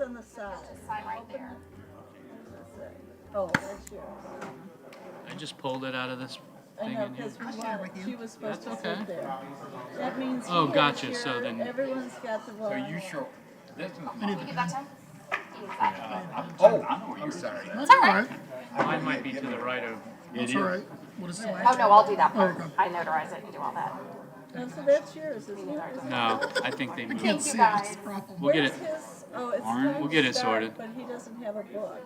on the side. Sign right there. Oh, that's yours. I just pulled it out of this I thing know, in here. because she was supposed That's to okay. sit there. That means Oh, he has gotcha, your- so then- everyone's got the So one. you show, this is Can you mine. give that to him? He needs that. Oh, I'm sorry. It's all right. Mine might be to the right of. That's all right. What is it? Oh, no, I'll do that part. Okay. I notarize it and do all that. Oh, so that's yours, isn't it? No, I think they moved. Thank you, guys. We'll get Where's it. his, oh, it's Warren, time we'll get to it start, sorted. but he doesn't have a book.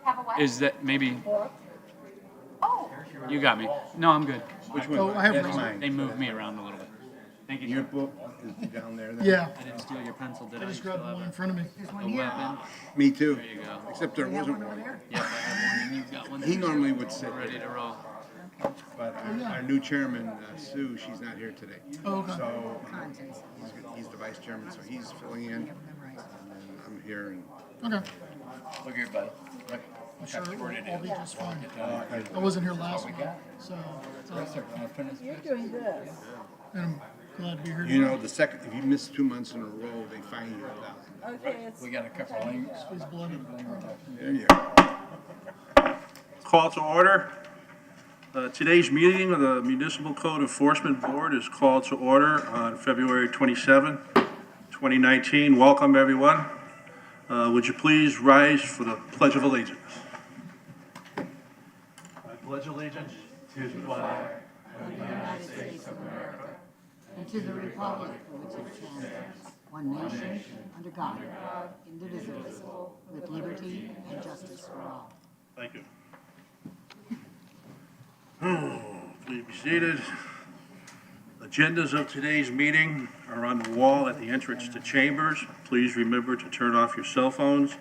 Have a what? Is that maybe Book? Oh, you got me? No, I'm good. Which one? Oh, I have That's one. mine. They moved me around a little bit. Thank you. Your book is down there then? Yeah, I didn't steal your pencil, did I? I just Still grabbed have one in front of me. a weapon. Me too. There you go. Except there wasn't one. Yep, I have one, and you've got one. He normally would sit Ready there, to roll. but our new chairman, Sue, she's not here today. Oh, okay. So he's the vice chairman, so he's filling in. And I'm here and. Okay. Look here, buddy. Look. I'm sure it will all be just fine. I wasn't here last month, so You're doing this. and I'm glad to be here. You know, the second, if you miss 2 months in a row, they fine you $1,000. Okay, it's. We got a couple of links. Please blood. There you go. Call to order. Today's meeting of the Municipal Code Enforcement Board is called to order on February 27, 2019. Welcome, everyone. Would you please rise for the Pledge of Allegiance? I pledge allegiance to the flag of the United States of America and to the republic for which it stands, one nation, under God, indivisible, with liberty and justice for all. Thank you. Please be seated. Agendas of today's meeting are on the wall at the entrance to chambers. Please remember to turn off your cell phones.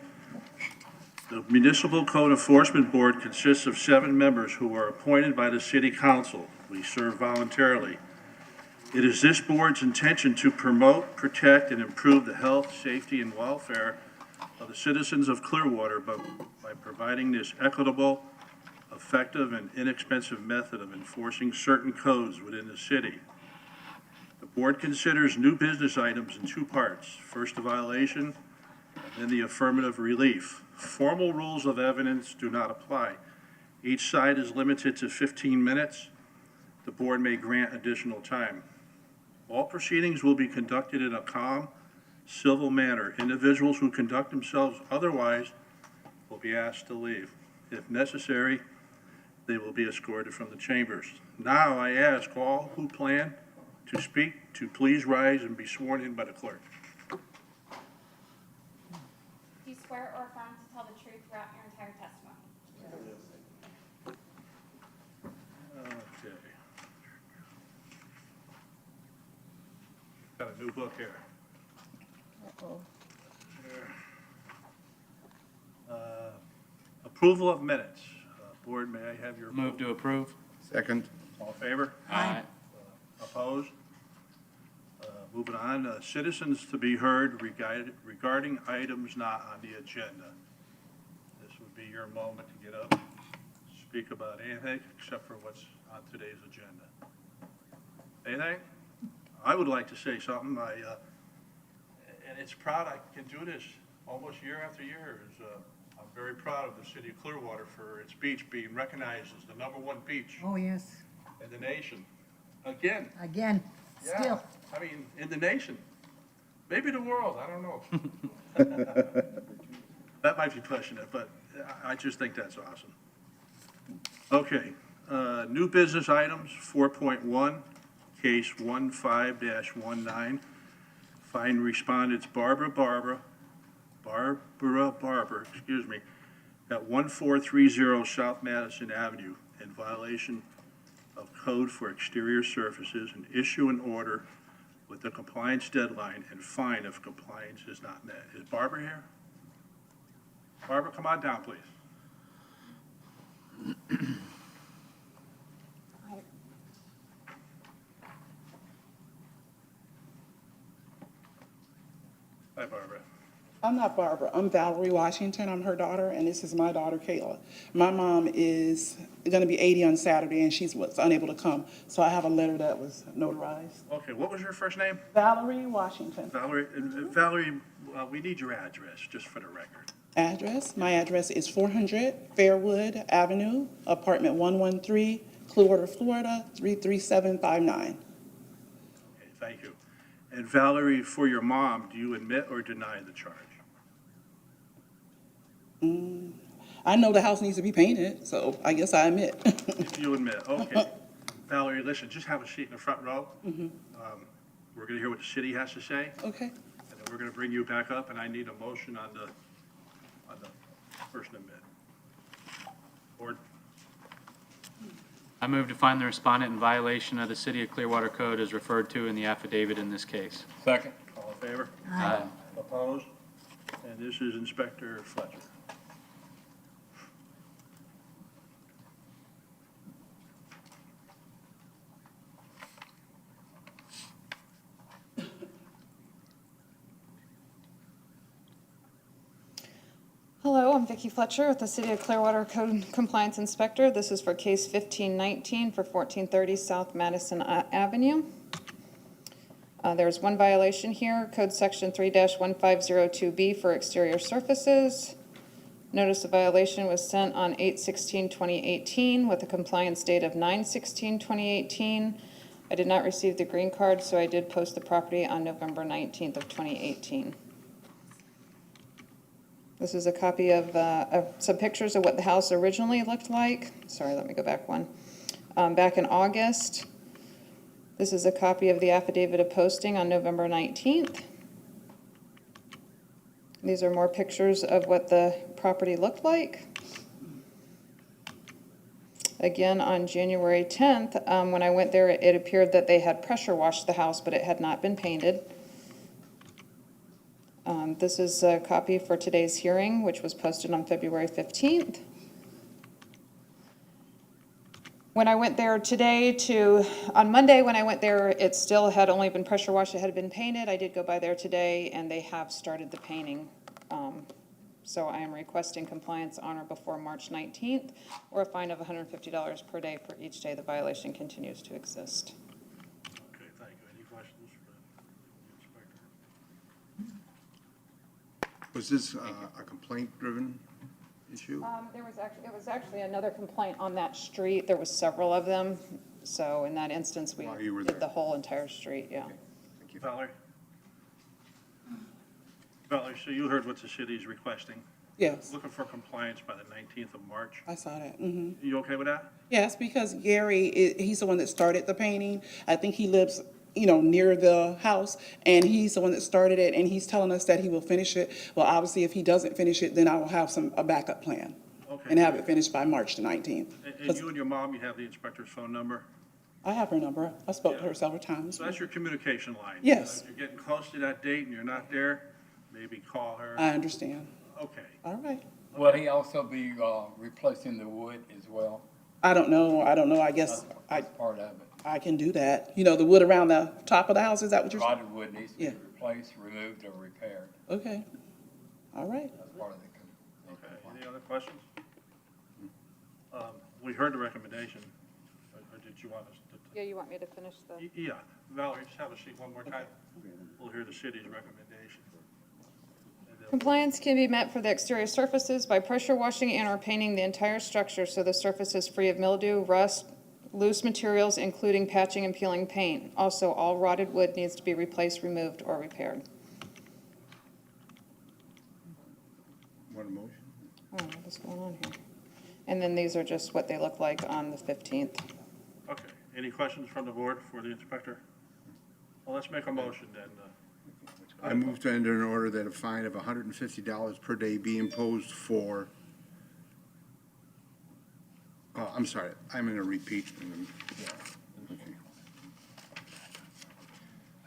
The Municipal Code Enforcement Board consists of 7 members who are appointed by the City Council. We serve voluntarily. It is this board's intention to promote, protect, and improve the health, safety, and welfare of the citizens of Clearwater by providing this equitable, effective, and inexpensive method of enforcing certain codes within the city. The board considers new business items in 2 parts. First, the violation, and then the affirmative relief. Formal rules of evidence do not apply. Each side is limited to 15 minutes. The board may grant additional time. All proceedings will be conducted in a calm, civil manner. Individuals who conduct themselves otherwise will be asked to leave. If necessary, they will be escorted from the chambers. Now I ask all who plan to speak to please rise and be sworn in by the clerk. do you swear or affirm to tell the truth throughout your entire testimony? Okay. Got a new book here. Uh-oh. Approval of minutes. Board, may I have your Move to approve. Second. all in favor? Aye. Opposed? Moving on, citizens to be heard regarding items not on the agenda. This would be your moment to get up, speak about anything except for what's on today's agenda. Anything? I would like to say something. And it's proud I can do this almost year after year. I'm very proud of the city of Clearwater for its beach being recognized as the #1 beach Oh, yes, in the nation. Again. again, Yeah, still. I mean, in the nation, maybe the world, I don't know. That might be pushing it, but I just think that's awesome. Okay, new business items, 4.1, case 15-19. Find respondents Barbara Barber, excuse me, at 1430 South Madison Avenue in violation of code for exterior surfaces and issue an order with the compliance deadline and fine if compliance is not met. Is Barbara here? Barbara, come on down, please. Hi, Barbara. I'm not Barbara. I'm Valerie Washington. I'm her daughter, and this is my daughter, Kayla. My mom is going to be 80 on Saturday, and was unable to come. So I have a letter that was notarized. Okay, what was your first name? Valerie Washington. Valerie, Valerie, we need your address, just for the record. Address? My address is 400 Fairwood Avenue, apartment 113, Clearwater, Florida, 33759. Okay, thank you. And Valerie, for your mom, do you admit or deny the charge? I know the house needs to be painted, so I guess I admit. You admit, okay. Valerie, listen, just have a seat in the front row. We're gonna hear what the city has to say, Okay. and then we're gonna bring you back up, and I need a motion on the first amendment. Board, I move to find the respondent in violation of the City of Clearwater Code as referred to in the affidavit in this case. Second. all in favor? Aye. Opposed? And this is Inspector Fletcher. Hello, I'm Vicki Fletcher with the City of Clearwater Code Compliance Inspector. This is for case 1519 for 1430 South Madison Avenue. There's one violation here, Code Section 3-1502B for exterior surfaces. Notice of violation was sent on 8/16/2018 with a compliance date of 9/16/2018. I did not receive the green card, so I did post the property on November 19th of 2018. This is a copy of some pictures of what the house originally looked like. Sorry, let me go back one. Back in August. This is a copy of the affidavit of posting on November 19th. These are more pictures of what the property looked like. Again, on January 10th, when I went there, it appeared that they had pressure washed the house, but it had not been painted. This is a copy for today's hearing, which was posted on February 15th. When I went there today on Monday when I went there, it still had only been pressure washed, it had been painted. I did go by there today and they have started the painting. So I am requesting compliance on or before March 19th or a fine of $150 per day for each day the violation continues to exist. Okay, thank you. Any questions for the inspector? Was this a complaint-driven issue? It was actually another complaint on that street. There was several of them. So in that instance, we While you were did there. the whole entire street, yeah. Thank you. Valerie? Valerie, so you heard what the city's requesting. Yes, Looking for compliance by the 19th of March. I saw that. You okay with that? Yes, because Gary, he's the one that started the painting. I think he lives, near the house, and he's the one that started it, and he's telling us that he will finish it. Well, obviously, if he doesn't finish it, then I will have a backup plan Okay. and have it finished by March the 19th. And you and your mom, you have the inspector's phone number? I have her number. I spoke to her several times. So that's your communication line? Yes. If you're getting close to that date and you're not there, maybe call her. I understand. Okay. All right. Will he also be replacing the wood as well? I don't know. I guess That's part of it. I can do that. The wood around the top of the house, is that what you're saying? Rotted wood needs to be Yeah. replaced, removed, or repaired. Okay. All right. That's part of the Okay. Any other questions? We heard the recommendation, or did you want us to? Yeah, you want me to finish the? Yeah. Valerie, just have a seat one more time. We'll hear the city's recommendation. And then- Compliance can be met for the exterior surfaces by pressure washing and or painting the entire structure so the surface is free of mildew, rust, loose materials, including patching and peeling paint. Also, all rotted wood needs to be replaced, removed, or repaired. Want a motion? Oh, what's going on here? And then these are just what they look like on the 15th. Okay. Any questions from the board for the inspector? Well, let's make a motion then. I move to enter an order that a fine of $150 per day be imposed for, I'm sorry, I'm going to repeat. Okay.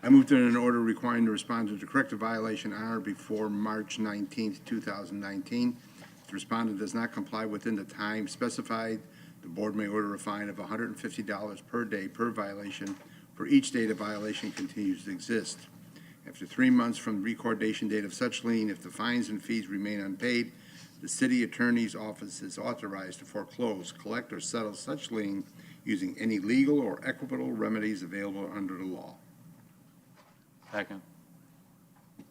I moved in an order requiring the respondent to correct a violation on or before March 19th, 2019. If the respondent does not comply within the time specified, the board may order a fine of $150 per day per violation for each day the violation continues to exist. After 3 months from the recordation date of such lien, if the fines and fees remain unpaid, the city attorney's office is authorized to foreclose, collect, or settle such lien using any legal or equitable remedies available under the law. Second.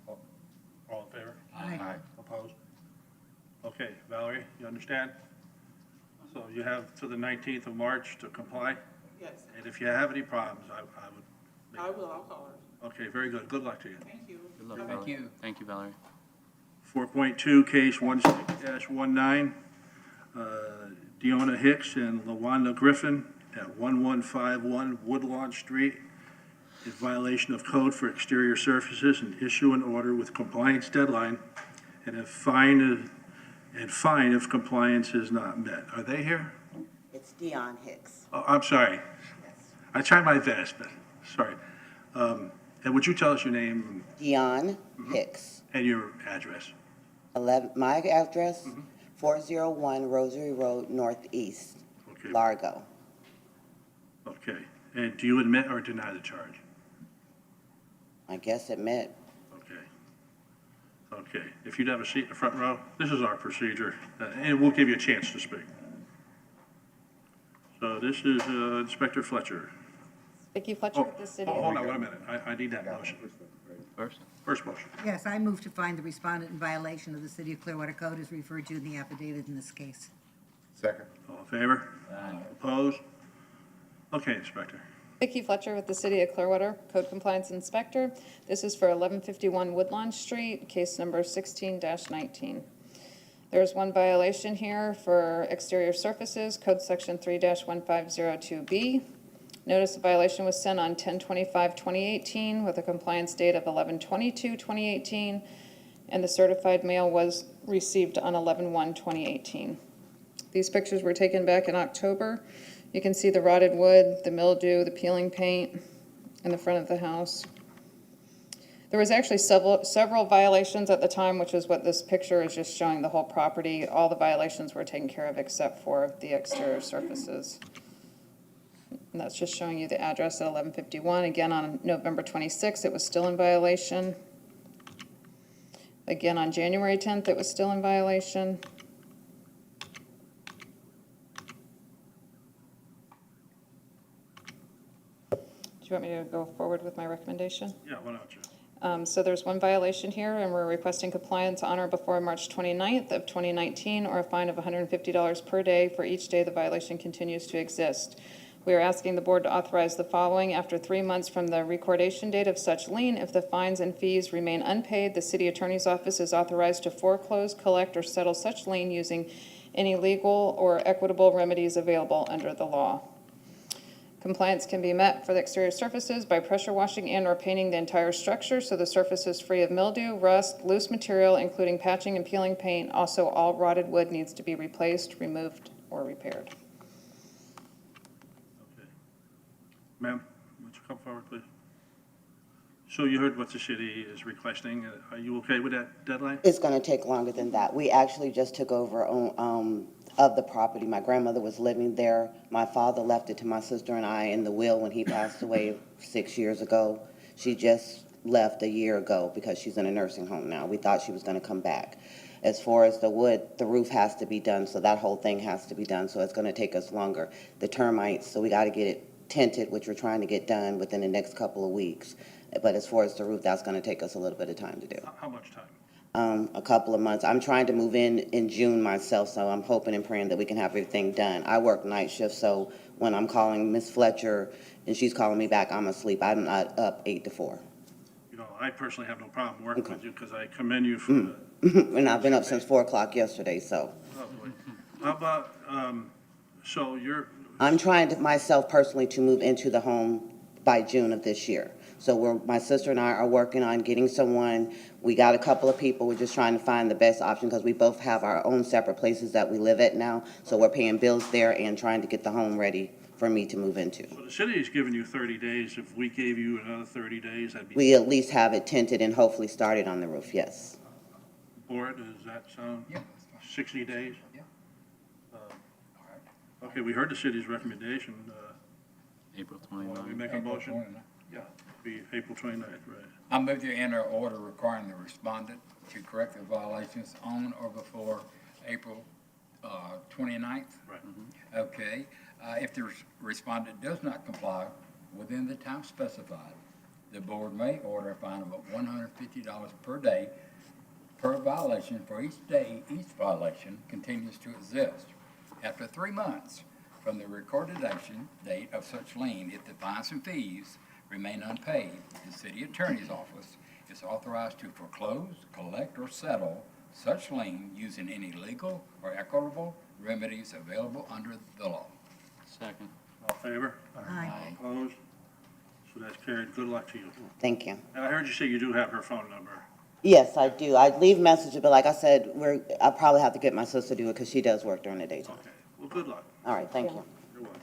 All in favor? Aye. Opposed? Okay, Valerie, you understand? So you have to the 19th of March to comply, Yes, and if you have any problems, I would. I will, I'll call her. Okay, very good. Good luck to you. Thank you. Good luck, Thank Valerie. you. Thank you, Valerie. 4.2, case 16-19, Deanna Hicks and LaWanda Griffin at 1151 Woodlawn Street in violation of code for exterior surfaces, and issue an order with compliance deadline and fine if compliance is not met. Are they here? It's Dion Hicks. Oh, I'm sorry. I tried my best, but sorry. And would you tell us your name Dion Hicks. and your address? My address, 401 Rosary Road Northeast, Okay. Largo. Okay. And do you admit or deny the charge? I guess admit. Okay. Okay. If you'd have a seat in the front row, this is our procedure, and we'll give you a chance to speak. So this is Inspector Fletcher. Vicki Fletcher with the city. Hold on, wait a minute. I need that motion. First. First motion. Yes, I move to find the respondent in violation of the City of Clearwater Code as referred to in the affidavit in this case. Second. All in favor? Opposed? Okay, Inspector. Vicki Fletcher with the City of Clearwater, Code Compliance Inspector. This is for 1151 Woodlawn Street, case number 16-19. There's one violation here for exterior surfaces, Code Section 3-1502B. Notice of violation was sent on 10/25/2018 with a compliance date of 11/22/2018, and the certified mail was received on 11/1/2018. These pictures were taken back in October. You can see the rotted wood, the mildew, the peeling paint in the front of the house. There was actually several violations at the time, which is what this picture is just showing the whole property. All the violations were taken care of except for the exterior surfaces. And that's just showing you the address at 1151. Again, on November 26th, it was still in violation. Again, on January 10th, it was still in violation. Do you want me to go forward with my recommendation? Yeah, why don't you? So there's one violation here, and we're requesting compliance on or before March 29th of 2019, or a fine of $150 per day for each day the violation continues to exist. We are asking the board to authorize the following. After 3 months from the recordation date of such lien, if the fines and fees remain unpaid, the city attorney's office is authorized to foreclose, collect, or settle such lien using any legal or equitable remedies available under the law. Compliance can be met for the exterior surfaces by pressure washing and or painting the entire structure so the surface is free of mildew, rust, loose material, including patching and peeling paint. Also, all rotted wood needs to be replaced, removed, or repaired. Okay. Ma'am, would you come forward, please? So you heard what the city is requesting. Are you okay with that deadline? It's going to take longer than that. We actually just took over of the property. My grandmother was living there. My father left it to my sister and I in the will when he passed away 6 years ago. She just left a year ago because she's in a nursing home now. We thought she was going to come back. As far as the wood, the roof has to be done, so that whole thing has to be done, so it's going to take us longer. The termites, so we got to get it tinted, which we're trying to get done within the next couple of weeks. But as far as the roof, that's going to take us a little bit of time to do. How much time? A couple of months. I'm trying to move in June myself, so I'm hoping and praying that we can have everything done. I work night shift, so when I'm calling Miss Fletcher and she's calling me back, I'm asleep. I'm not up 8 to 4. You know, I personally have no problem working with you because I commend you for the. And I've been up since 4 o'clock yesterday, so. Oh, boy. How about, so you're. I'm trying to myself personally to move into the home by June of this year. So my sister and I are working on getting someone. We got a couple of people. We're just trying to find the best option because we both have our own separate places that we live at now. So we're paying bills there and trying to get the home ready for me to move into. So the city is giving you 30 days. If we gave you another 30 days, that'd be. We at least have it tinted and hopefully started on the roof, yes. Board, does that sound? Yeah. 60 days? Yeah. Okay, we heard the city's recommendation. April Want 29th. we make a motion? Yeah. Be April 29th, right? I move to enter order requiring the respondent to correct the violations on or before April 29th. Right. Okay. If the respondent does not comply within the time specified, the board may order a fine of $150 per day per violation for each day each violation continues to exist. After 3 months from the recorded action date of such lien, if the fines and fees remain unpaid, the city attorney's office is authorized to foreclose, collect, or settle such lien using any legal or equitable remedies available under the law. Second. All in favor? Aye. Opposed? So that's carried. Good luck to you. Thank you. And I heard you say you do have her phone number. Yes, I do. I leave messages, but like I said, I probably have to get my sister to do it because she does work during the daytime. Okay. Well, good luck. All right, thank you. You're welcome.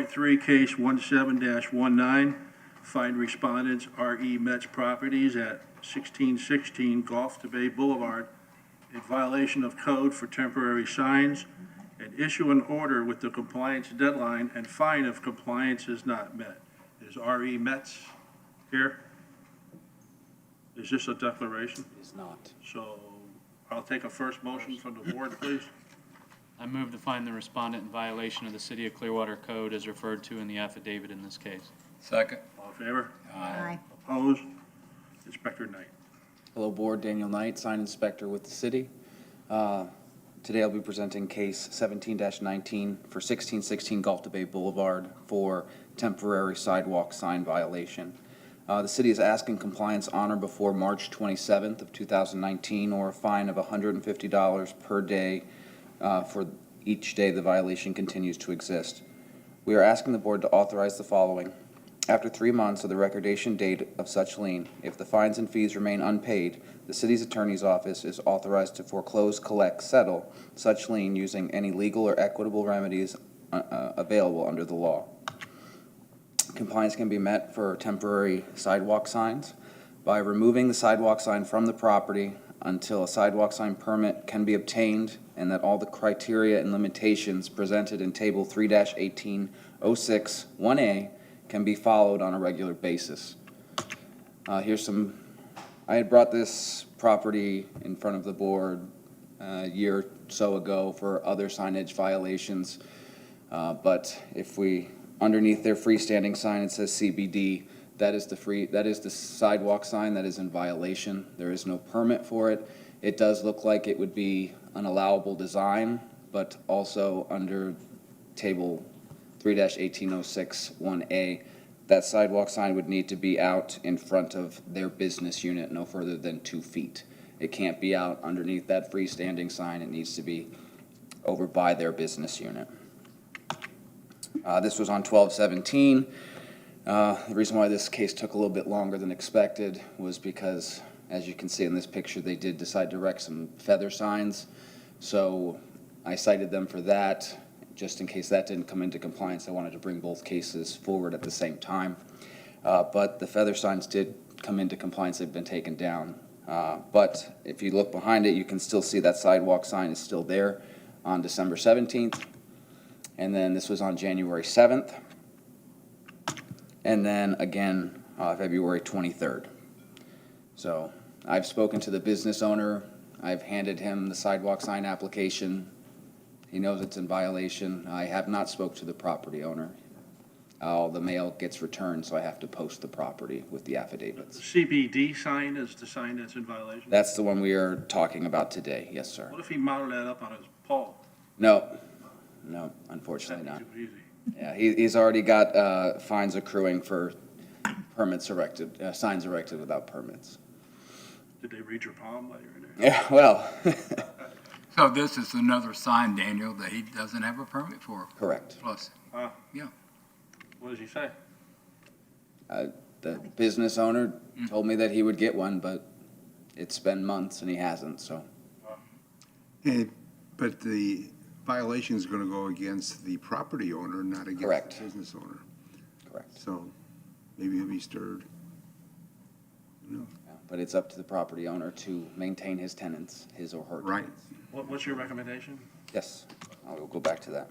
4.3, case 17-19, find respondents R.E. Metz Properties at 1616 Gulf to Bay Boulevard in violation of code for temporary signs, and issue an order with the compliance deadline and fine if compliance is not met. Is R.E. Metz here? Is this a declaration? It's not. So I'll take a first motion from the board, please. I move to find the respondent in violation of the City of Clearwater Code as referred to in the affidavit in this case. Second. All in favor? Aye. Opposed? Inspector Knight. Hello, Board. Daniel Knight, Sign Inspector with the city. Today I'll be presenting case 17-19 for 1616 Gulf to Bay Boulevard for temporary sidewalk sign violation. The city is asking compliance on or before March 27th of 2019 or a fine of $150 per day for each day the violation continues to exist. We are asking the board to authorize the following. After 3 months of the recordation date of such lien, if the fines and fees remain unpaid, the city's attorney's office is authorized to foreclose, collect, settle such lien using any legal or equitable remedies available under the law. Compliance can be met for temporary sidewalk signs by removing the sidewalk sign from the property until a sidewalk sign permit can be obtained and that all the criteria and limitations presented in Table 3-1806-1A can be followed on a regular basis. I had brought this property in front of the board a year or so ago for other signage violations, but if underneath their freestanding sign it says CBD, that is the sidewalk sign that is in violation. There is no permit for it. It does look like it would be an allowable design, but also under Table 3-1806-1A, that sidewalk sign would need to be out in front of their business unit no further than 2 feet. It can't be out underneath that freestanding sign. It needs to be over by their business unit. This was on 12/17. The reason why this case took a little bit longer than expected was because, as you can see in this picture, they did decide to erect some feather signs. So I cited them for that. Just in case that didn't come into compliance, I wanted to bring both cases forward at the same time. But the feather signs did come into compliance. They've been taken down. But if you look behind it, you can still see that sidewalk sign is still there on December 17th. And then this was on January 7th. And then again, February 23rd. So I've spoken to the business owner. I've handed him the sidewalk sign application. He knows it's in violation. I have not spoke to the property owner. The mail gets returned, so I have to post the property with the affidavits. The CBD sign is the sign that's in violation? That's the one we are talking about today. Yes, sir. What if he mounted that up on his pole? No, unfortunately not. That'd be too easy. Yeah, he's already got fines accruing for permits erected, signs erected without permits. Did they read your palm while you were there? Yeah, well. So this is another sign, Daniel, that he doesn't have a permit for. Correct. Plus, yeah. What does he say? The business owner told me that he would get one, but it's been months and he hasn't, so. But the violation is going to go against the property owner, not against Correct. the business owner. Correct. So maybe he'll be stirred. No. Yeah, but it's up to the property owner to maintain his tenants, his or her Right. tenants. What's your recommendation? Yes, I will go back to that.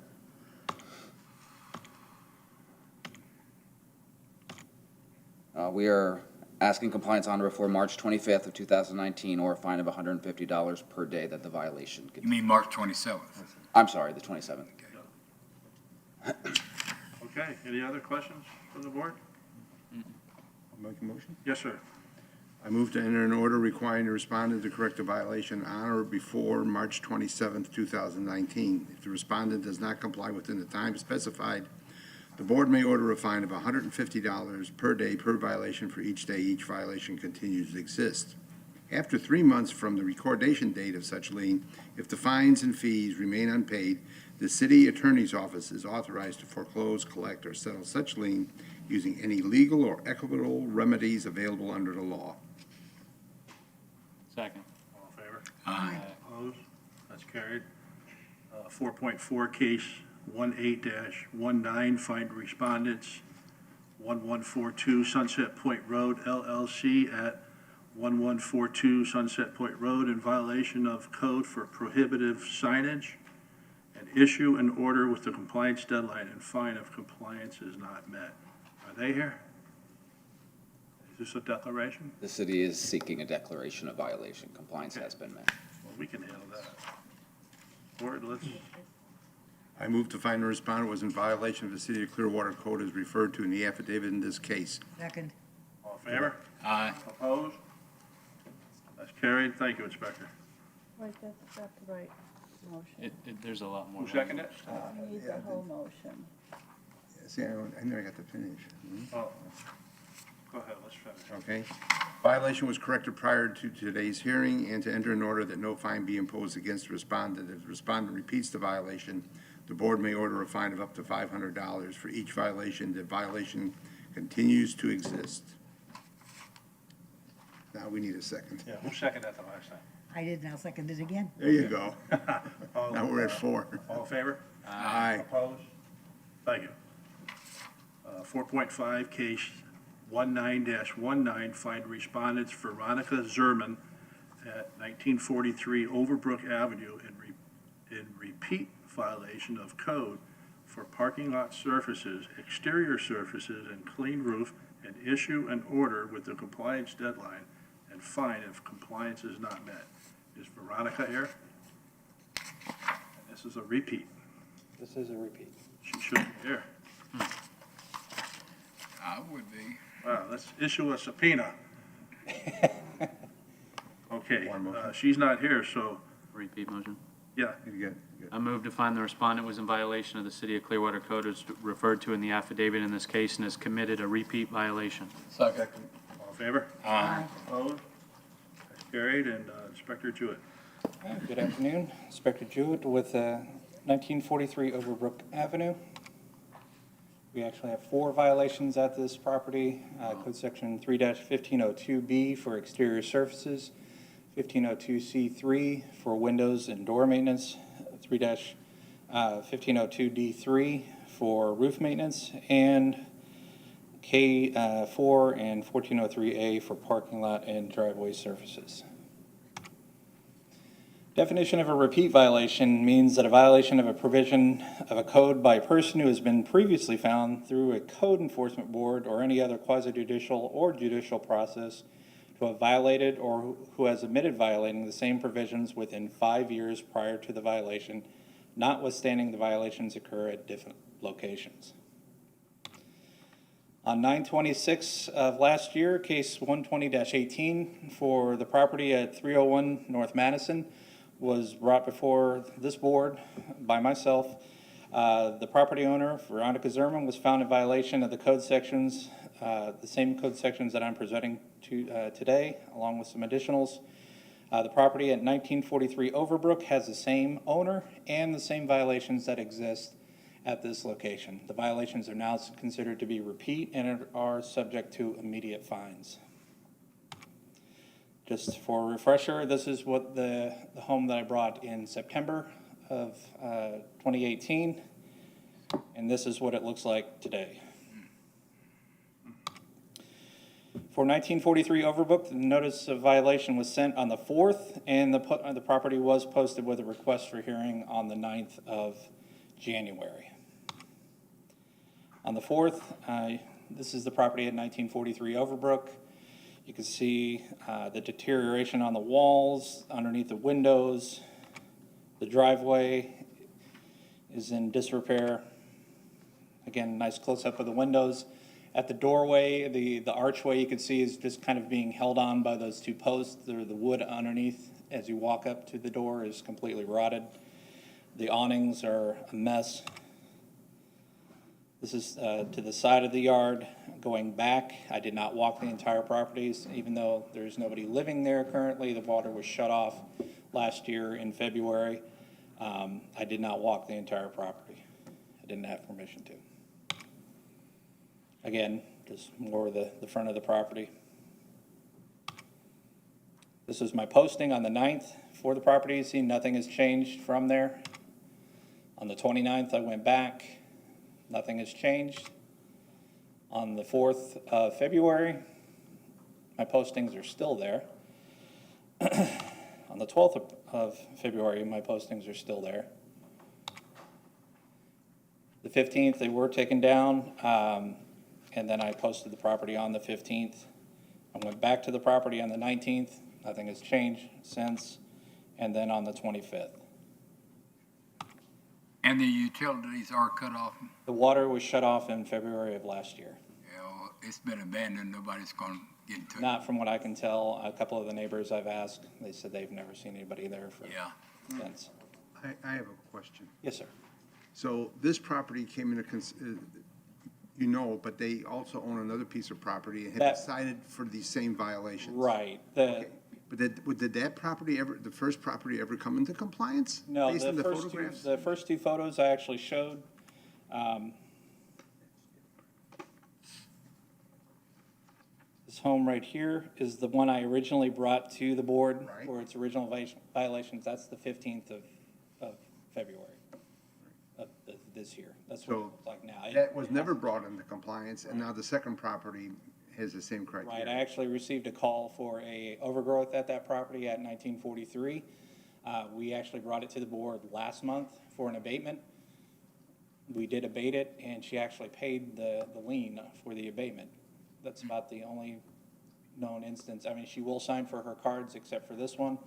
We are asking compliance on or before March 25th of 2019, or a fine of $150 per day that the violation You could. mean March 27th? I'm sorry, the 27th. Okay, any other questions from the board? I'll make a motion. Yes, sir. I move to enter an order requiring the respondent to correct a violation on or before March 27th, 2019. If the respondent does not comply within the time specified, the board may order a fine of $150 per day per violation for each day each violation continues to exist. After 3 months from the recordation date of such lien, if the fines and fees remain unpaid, the city attorney's office is authorized to foreclose, collect, or settle such lien using any legal or equitable remedies available under the law. Second. All in favor? Aye. Opposed? That's carried. 4.4, case 18-19, find respondents, 1142 Sunset Point Road LLC at 1142 Sunset Point Road in violation of code for prohibitive signage, and issue an order with the compliance deadline and fine if compliance is not met. Are they here? Is this a declaration? The city is seeking a declaration of violation. Compliance has been met. Well, we can handle that. Board, let's, I move to find the respondent was in violation of the City of Clearwater Code as referred to in the affidavit in this case. Second. all in favor? Aye. Opposed? That's carried. Thank you, Inspector. Wait, that's not the right motion. There's a lot more. Who seconded it? You need the whole motion. See, I never got to finish. Oh, go ahead, let's finish. Okay. Violation was corrected prior to today's hearing, and to enter an order that no fine be imposed against the respondent. If the respondent repeats the violation, the board may order a fine of up to $500 for each violation. The violation continues to exist. Now we need a second. Yeah, who seconded that the last time? I did, now second it again. There you go. All- Now we're at 4. All in favor? Aye. Opposed? Thank you. 4.5, case 19-19, find respondents Veronica Zerman at 1943 Overbrook Avenue in repeat violation of code for parking lot surfaces, exterior surfaces, and clean roof, and issue an order with the compliance deadline and fine if compliance is not met. Is Veronica here? And this is a repeat. This is a repeat. She should be here. I would be. Well, let's issue a subpoena. Okay, One motion. she's not here, so, Repeat motion. yeah, Good. I move to find the respondent was in violation of the City of Clearwater Code as referred to in the affidavit in this case and has committed a repeat violation. Second. all in favor? Aye. Opposed? That's carried, and Inspector Jewett. Good afternoon, Inspector Jewett with 1943 Overbrook Avenue. We actually have 4 violations at this property. Code section 3-1502B for exterior surfaces, 1502C3 for windows and door maintenance, 3-1502D3 for roof maintenance, and K4 and 1403A for parking lot and driveway surfaces. Definition of a repeat violation means that a violation of a provision of a code by a person who has been previously found through a code enforcement board or any other quasi-judicial or judicial process to have violated or who has admitted violating the same provisions within 5 years prior to the violation, notwithstanding the violations occur at different locations. On 9/26 of last year, case 120-18 for the property at 301 North Madison was brought before this board by myself. The property owner, Veronica Zerman, was found in violation of the code sections, the same code sections that I'm presenting to today, along with some additionals. The property at 1943 Overbrook has the same owner and the same violations that exist at this location. The violations are now considered to be repeat and are subject to immediate fines. Just for a refresher, this is what the home that I brought in September of 2018, and this is what it looks like today. For 1943 Overbrook, the notice of violation was sent on the 4th, and the property was posted with a request for hearing on the 9th of January. On the 4th, This is the property at 1943 Overbrook. You can see the deterioration on the walls, underneath the windows. The driveway is in disrepair. Again, nice close-up of the windows. At the doorway, the archway you can see is just kind of being held on by those two posts. The wood underneath as you walk up to the door is completely rotted. The awnings are a mess. This is to the side of the yard. Going back, I did not walk the entire properties, even though there's nobody living there currently. The water was shut off last year in February. I did not walk the entire property. I didn't have permission to. Again, just more of the front of the property. This is my posting on the 9th for the property. You see, nothing has changed from there. On the 29th, I went back. Nothing has changed. On the 4th of February, my postings are still there. On the 12th of February, my postings are still there. The 15th, they were taken down, and then I posted the property on the 15th. I went back to the property on the 19th. Nothing has changed since. And then on the 25th. And the utilities are cut off. The water was shut off in February of last year. You know, it's been abandoned. Nobody's going to get into it. Not from what I can tell. A couple of the neighbors I've asked, they said they've never seen anybody there for since. I have a question. Yes, sir. So this property came into, but they also own another piece of property and have decided for these same violations. Right. Okay. But did that property ever, the first property ever come into compliance? No, based on the photographs? first two photos I actually showed. This home right here is the one I originally brought to the board for its original violations. That's the 15th of February of this year. That's what it looks like now. That was never brought into compliance, and now the second property has the same criteria. Right, I actually received a call for a overgrowth at that property at 1943. We actually brought it to the board last month for an abatement. We did abate it, and she actually paid the lien for the abatement. That's about the only known instance. I mean, she will sign for her cards except for this one.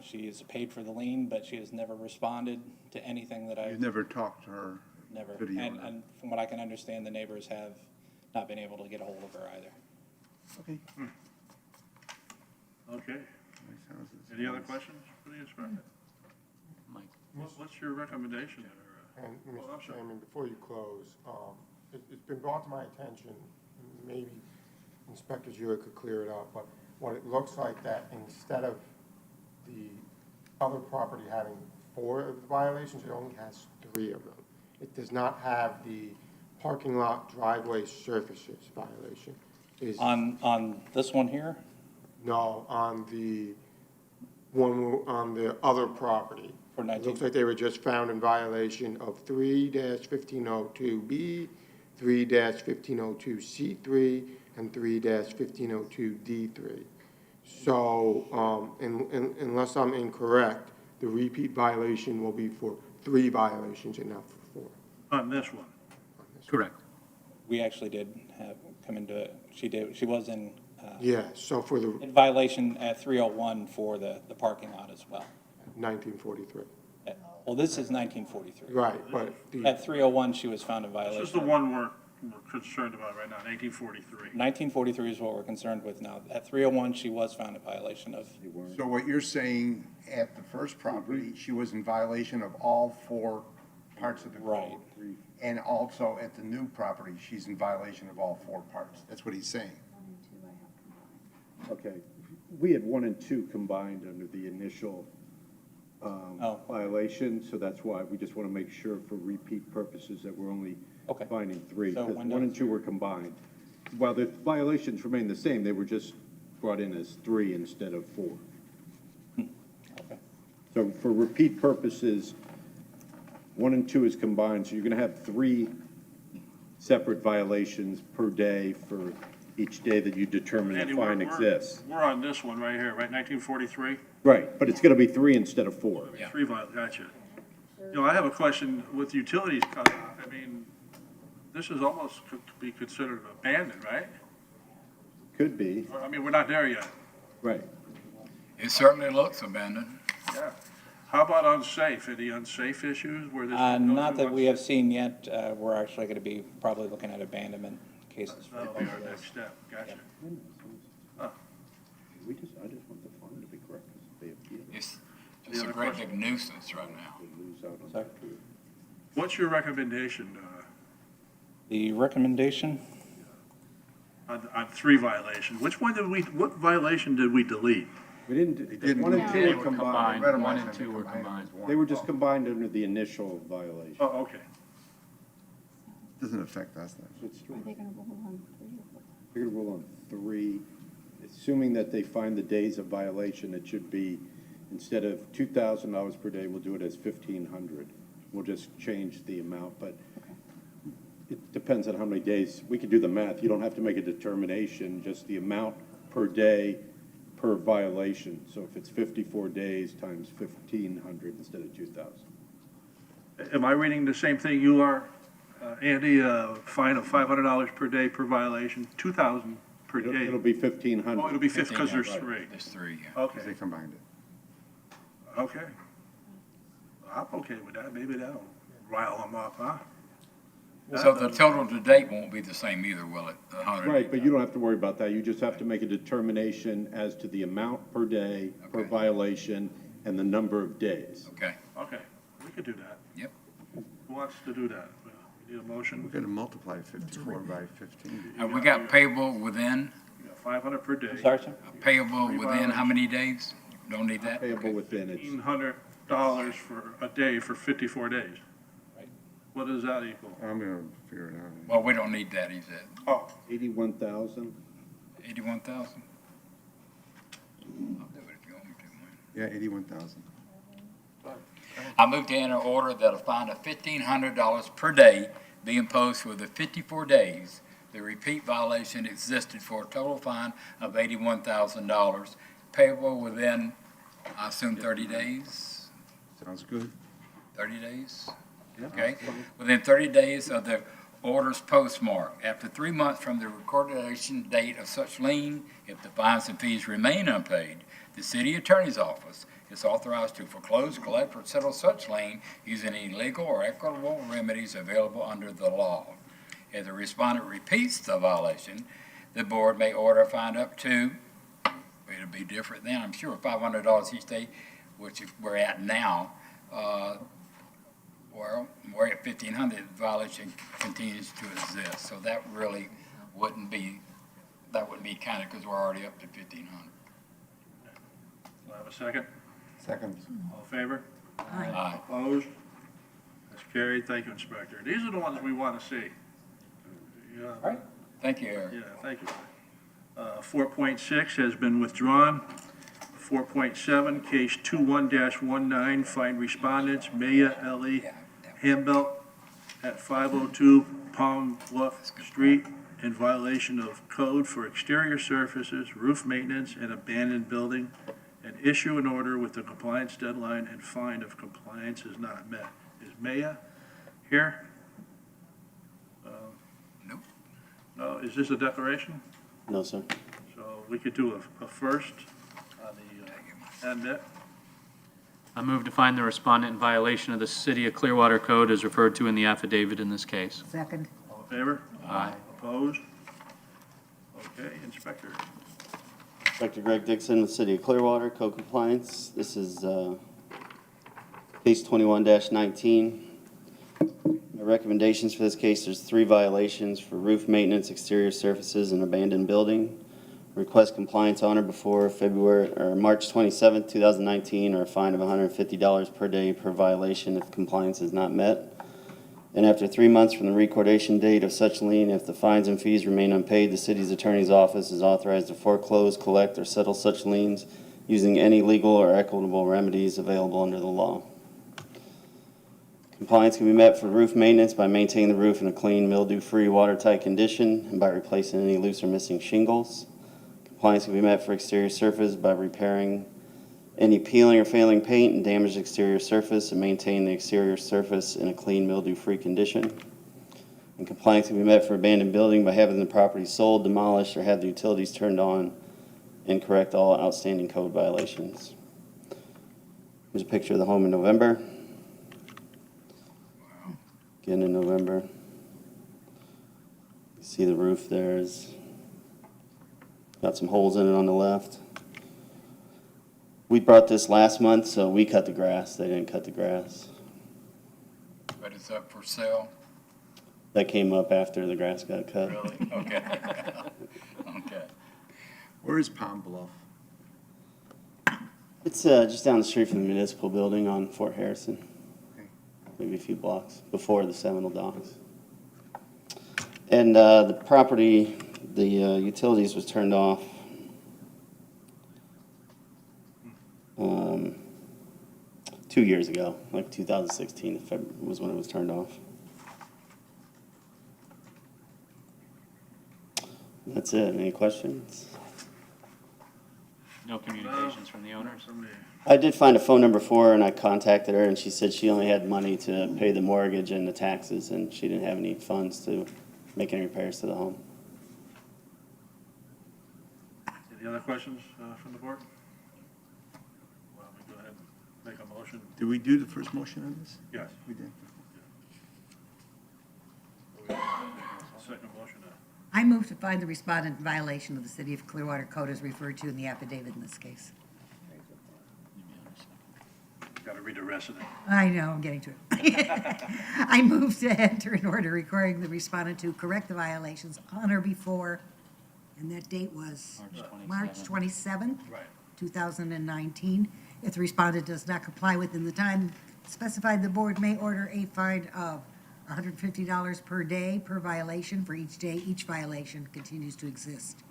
She has paid for the lien, but she has never responded to anything that You've never talked to her? Never. To the owner. And from what I can understand, the neighbors have not been able to get a hold of her either. Okay. Okay. Any other questions for the inspector? Mike. What's your recommendation? And, Mr. Chairman, before you close, it's been brought to my attention, maybe Inspector Jewett could clear it up, but what it looks like that instead of the other property having 4 of the violations, it only has 3 of them. It does not have the parking lot driveway surfaces violation. On this one here? No, on the one on the other property. It looks like they were just found in violation of 3-1502B, 3-1502C3, and 3-1502D3. So, unless I'm incorrect, the repeat violation will be for 3 violations and not for 4. On this one? Correct. We actually did have come into it. She was in So for the in violation at 301 for the parking lot as well. 1943. Well, this is 1943. Right, but At 301, she was found in violation. This is the one we're concerned about right now, 1943. 1943 is what we're concerned with now. At 301, she was found in violation of. So what you're saying, at the first property, she was in violation of all 4 parts of the code? Right. And also at the new property, she's in violation of all 4 parts? That's what he's saying? Okay, we had 1 and 2 combined under the initial violation, so that's why we just want to make sure for repeat purposes that we're only finding 3. So Because 1 and 2 were combined. While the violations remain the same, they were just brought in as 3 instead of 4. Okay. So for repeat purposes, 1 and 2 is combined, so you're going to have 3 separate violations per day for each day that you determine Andy, the fine exists. We're on this one right here, right, 1943? Right, but it's going to be 3 instead of 4. 3 violations, gotcha. You know, I have a question with utilities cut off. I mean, This is almost could be considered abandoned, right? Could be, I mean, we're not there yet. right. It certainly looks abandoned. Yeah. How about unsafe? Any unsafe issues where this? Not that we have seen yet. We're actually going to be probably looking at abandonment cases. That'll be our next step. Gotcha. Huh. I just want the fine to be correct, because if they appeal, It's a great big nuisance right now. they lose out on Sorry? that too. What's your recommendation The recommendation? on 3 violations? What violation did we delete? We didn't, 1 and 2 They were were combined. combined, 1 and 2 were combined. They were just combined under the initial violation. Oh, okay. Doesn't affect us then. So it's three. Are they gonna rule on 3 or what? We're gonna rule on 3, assuming that they find the days of violation, it should be, instead of $2,000 per day, we'll do it as $1,500. We'll just change the amount, but it depends on how many days. We could do the math. You don't have to make a determination, just the amount per day per violation. So if it's 54 days times 1,500 instead of 2,000. Am I reading the same thing you are, Andy? Fine of $500 per day per violation, $2,000 per day. It'll be 1,500. Oh, it'll be 50 because there's Right. 3. There's 3, yeah. Okay, They combined it. okay. I'm okay with that. Maybe that'll rile them up, huh? So the total to date won't be the same either, will it? 100? Right, but you don't have to worry about that. You just have to make a determination as to the amount per day, per Okay. violation, and the number of days. Okay, Okay, we could do that. yep. Who wants to do that? We need a We're motion. gonna multiply 54 by 15. And we got payable within, You got 500 per day. Sorry, sir? payable within how many days? Don't need that? Payable within, it's $1,500 for a day for 54 days. Right. What does that equal? I'm gonna figure it out. Well, we don't need that, he said. Oh, 81,000. 81,000? I'll do it if you want me to. Yeah, 81,000. I move to enter order that a fine of $1,500 per day be imposed for the 54 days the repeat violation existed, for a total fine of $81,000, payable within, I assume, 30 days? Sounds good. 30 days? Okay. Within 30 days of the order's postmark. After 3 months from the recordation date of such lien, if the fines and fees remain unpaid, the city attorney's office is authorized to foreclose, collect, or settle such lien using any legal or equitable remedies available under the law. If the respondent repeats the violation, the board may order a fine up to, it'll be different then, I'm sure, $500 each day, which we're at now. Well, we're at 1,500, the violation continues to exist, so that really wouldn't be counted because we're already up to 1,500. do I have a second? Second. All in favor? Aye. Opposed? That's carried. Thank you, Inspector. These are the ones we want to see. Yeah. All right, thank you, Eric. Yeah, thank you. 4.6 has been withdrawn. 4.7, case 21-19, find respondents, Maya L.E. Hambelt at 502 Palm Bluff Street in violation of code for exterior surfaces, roof maintenance, and abandoned building, and issue an order with the compliance deadline and fine if compliance is not met. Is Maya here? Nope. No, is this a declaration? No, sir. So we could do a first on the admit. I move to find the respondent in violation of the City of Clearwater Code as referred to in the affidavit in this case. Second. All in favor? Aye. Opposed? Okay, Inspector. Inspector Greg Dixon with City of Clearwater, Code Compliance. This is case 21-19. The recommendations for this case, there's 3 violations for roof maintenance, exterior surfaces, and abandoned building. Request compliance on or before March 27th, 2019, or a fine of $150 per day per violation if compliance is not met. And after 3 months from the recordation date of such lien, if the fines and fees remain unpaid, the city's attorney's office is authorized to foreclose, collect, or settle such liens using any legal or equitable remedies available under the law. Compliance can be met for roof maintenance by maintaining the roof in a clean, mildew-free, watertight condition and by replacing any loose or missing shingles. Compliance can be met for exterior surface by repairing any peeling or failing paint and damaged exterior surface and maintain the exterior surface in a clean, mildew-free condition. And compliance can be met for abandoned building by having the property sold, demolished, or have the utilities turned on, and correct all outstanding code violations. Here's a picture of the home in November. Again in November. You see the roof there is got some holes in it on the left. We brought this last month, so we cut the grass. They didn't cut the grass. But it's up for sale? That came up after the grass got cut. Really? Okay. Okay. Where is Palm Bluff? It's just down the street from the municipal building on Fort Harrison. Maybe a few blocks before the Seminole Docks. And the property, the utilities was turned off 2 years ago, like 2016 was when it was turned off. That's it. Any questions? No communications from the owners? I did find a phone number for her, and I contacted her, and she said she only had money to pay the mortgage and the taxes, and she didn't have any funds to make any repairs to the home. Any other questions from the board? Well, we go ahead and make a motion. Did we do the first motion on this? Yes. We did. Second motion. I move to find the respondent in violation of the City of Clearwater Code as referred to in the affidavit in this case. Got to read the rest of it. I know, I'm getting to it. I move to enter an order requiring the respondent to correct the violations on or before, and that date was March 27th, Right. 2019. If the respondent does not comply within the time specified, the board may order a fine of $150 per day per violation for each day each violation continues to exist.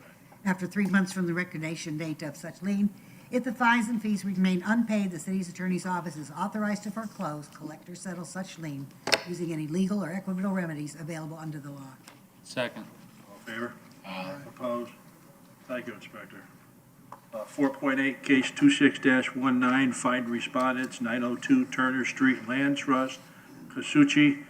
After 3 months from the recordation date of such lien, if the fines and fees remain unpaid, the city's attorney's office is authorized to foreclose, collect, or settle such lien using any legal or equitable remedies available under the law. Second. All in favor? Opposed? Thank you, Inspector. 4.8, case 26-19, fined respondents, 902 Turner Street Land Trust, Kasuchi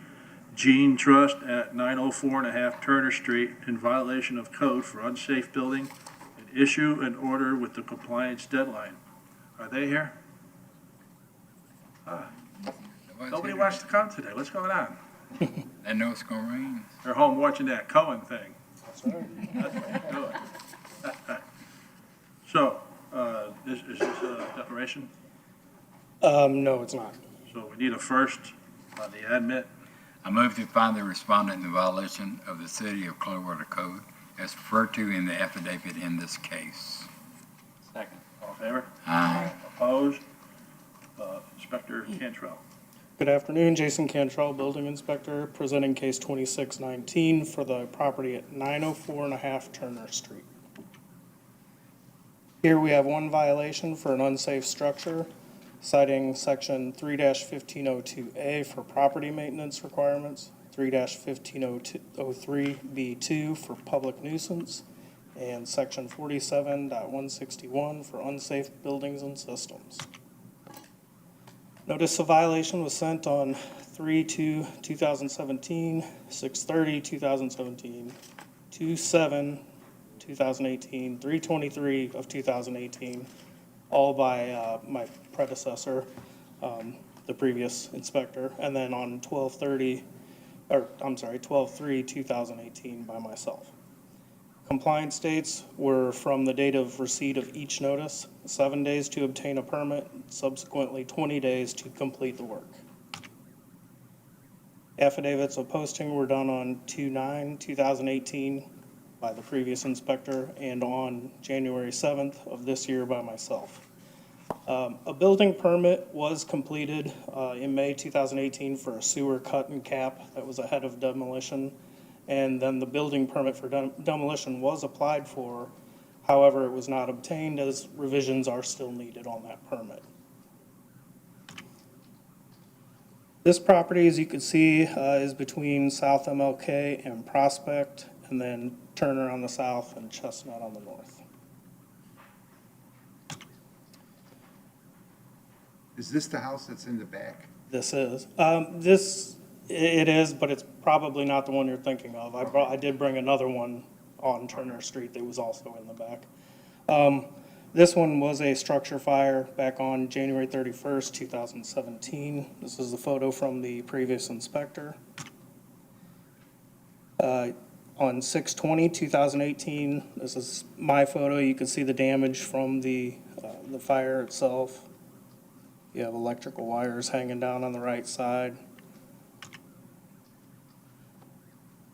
Gene Trust at 904.5 Turner Street in violation of code for unsafe building, and issue an order with the compliance deadline. Are they here? Nobody wants to come today. What's going on? They know it's gonna rain. They're home watching that Cohen thing. That's right. That's what they're doing. So, is this a declaration? No, it's not. So we need a first on the admit. I move to find the respondent in violation of the City of Clearwater Code as referred to in the affidavit in this case. Second. All in favor? Aye. Opposed? Inspector Cantrell. Good afternoon, Jason Cantrell, Building Inspector, presenting case 2619 for the property at 904.5 Turner Street. Here we have one violation for an unsafe structure, citing section 3-1502A for property maintenance requirements, 3-1503B2 for public nuisance, and section 47.161 for unsafe buildings and systems. Notice of violation was sent on 3/2/2017, 6/30/2017, 2/7/2018, 3/23/2018, all by my predecessor, the previous inspector, and then on 12/3/2018 by myself. Compliance dates were from the date of receipt of each notice, 7 days to obtain a permit, subsequently 20 days to complete the work. Affidavits of posting were done on 2/9/2018 by the previous inspector and on January 7th of this year by myself. A building permit was completed in May 2018 for a sewer cut and cap that was ahead of demolition. And then the building permit for demolition was applied for. However, it was not obtained as revisions are still needed on that permit. This property, as you can see, is between South MLK and Prospect, and then Turner on the south and Chestnut on the north. Is this the house that's in the back? This is. This It is, but it's probably not the one you're thinking of. I did bring another one on Turner Street that was also in the back. This one was a structure fire back on January 31st, 2017. This is the photo from the previous inspector. On 6/20/2018, this is my photo. You can see the damage from the fire itself. You have electrical wires hanging down on the right side.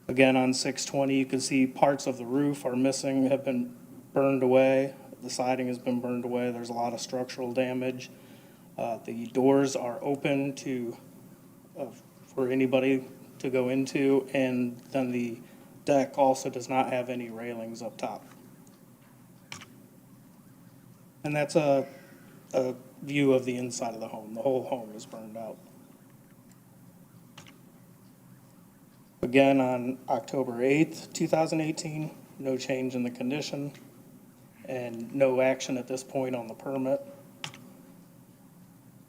Again, on 6/20, you can see parts of the roof are missing, have been burned away. The siding has been burned away. There's a lot of structural damage. The doors are open for anybody to go into, and then the deck also does not have any railings up top. And that's a view of the inside of the home. The whole home is burned out. Again, on October 8th, 2018, no change in the condition and no action at this point on the permit.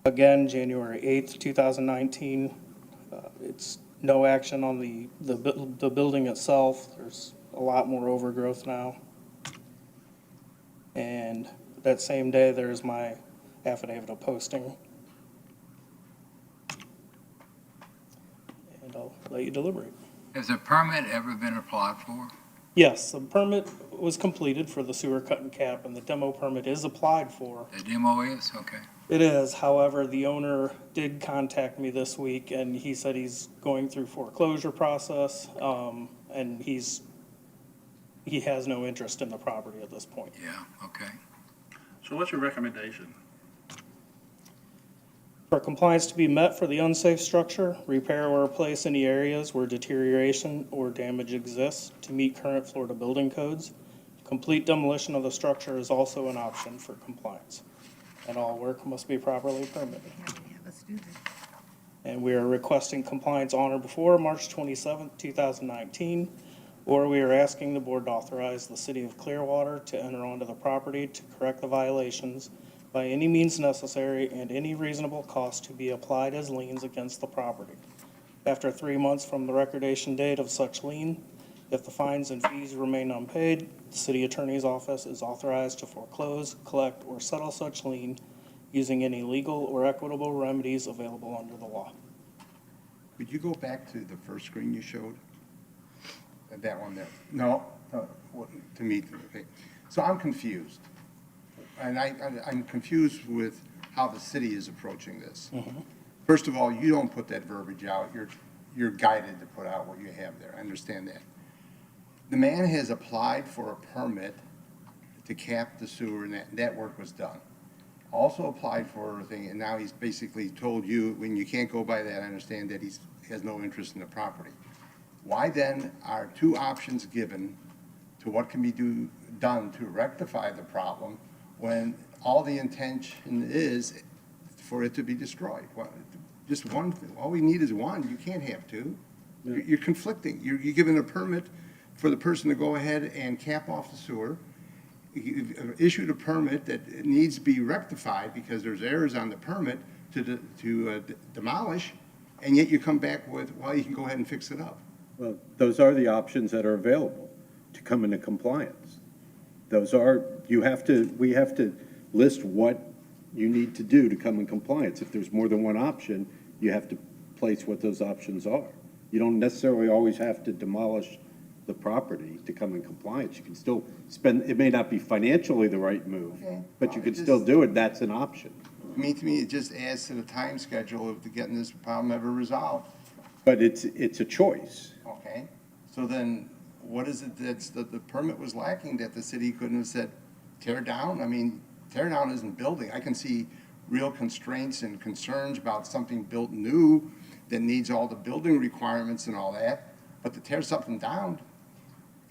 Again, January 8th, 2019, it's no action on the building itself. There's a lot more overgrowth now. And that same day, there's my affidavit of posting. And I'll let you deliberate. Has a permit ever been applied for? Yes, the permit was completed for the sewer cut and cap, and the demo permit is applied for. The demo is? Okay. It is. However, the owner did contact me this week, and he said he's going through foreclosure process, and he has no interest in the property at this point. Yeah, okay. So what's your recommendation? For compliance to be met for the unsafe structure, repair or replace any areas where deterioration or damage exists to meet current Florida building codes. Complete demolition of the structure is also an option for compliance, and all work must be properly permitted. And we are requesting compliance on or before March 27th, 2019, or we are asking the board to authorize the city of Clearwater to enter onto the property to correct the violations by any means necessary and any reasonable cost to be applied as liens against the property. After 3 months from the recordation date of such lien, if the fines and fees remain unpaid, the city attorney's office is authorized to foreclose, collect, or settle such lien using any legal or equitable remedies available under the law. Could you go back to the first screen you showed? That one there? No, to me, okay. So I'm confused. And I'm confused with how the city is approaching this. First of all, you don't put that verbiage out. You're guided to put out what you have there. I understand that. The man has applied for a permit to cap the sewer, and that work was done. Also applied for a thing, and now he's basically told you, when you can't go by that, I understand that he has no interest in the property. Why then are two options given to what can be done to rectify the problem when all the intention is for it to be destroyed? Well, just one thing. All we need is one. You can't have two. You're conflicting. You're given a permit for the person to go ahead and cap off the sewer. You've issued a permit that needs to be rectified because there's errors on the permit to demolish, and yet you come back with, well, you can go ahead and fix it up. Well, those are the options that are available to come into compliance. Those are, we have to list what you need to do to come in compliance. If there's more than one option, you have to place what those options are. You don't necessarily always have to demolish the property to come in compliance. You can still spend, it may not be financially the right move, but you can still do it. That's an option. To me, it just adds to the time schedule of getting this problem ever resolved. But it's a choice. Okay, so then what is it that's the permit was lacking that the city couldn't have said, tear down? I mean, tear down isn't building. I can see real constraints and concerns about something built new that needs all the building requirements and all that, but to tear something down,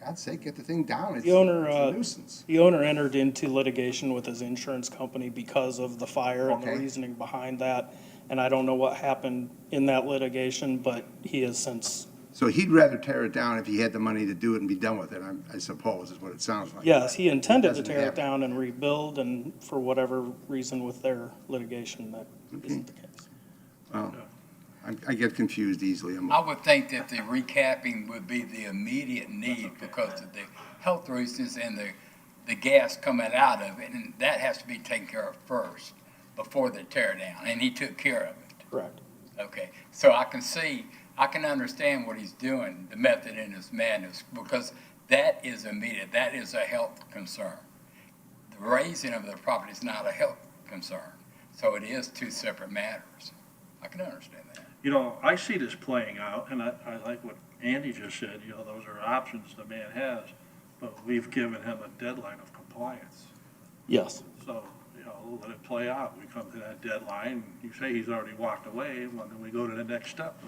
God's sake, get the thing down. It's a nuisance. The owner entered into litigation with his insurance company because of the fire and the reasoning behind that. And I don't know what happened in that litigation, but he has since. So he'd rather tear it down if he had the money to do it and be done with it, I suppose, is what it sounds like. Yes, he intended to tear it down and rebuild, and for whatever reason with their litigation, that isn't the case. Well, I get confused easily. I would think that the recapping would be the immediate need because of the health reasons and the gas coming out of it, and that has to be taken care of first before they tear it down, and he took care of it. Correct. Okay, so I can understand what he's doing, the method in his madness, because that is immediate, that is a health concern. The raising of the property is not a health concern, so it is two separate matters. I can understand that. You know, I see this playing out, and I like what Andy just said, you know, those are options the man has, but we've given him a deadline of compliance. Yes. So, you know, let it play out. We come to that deadline, you say he's already walked away, well, then we go to the next step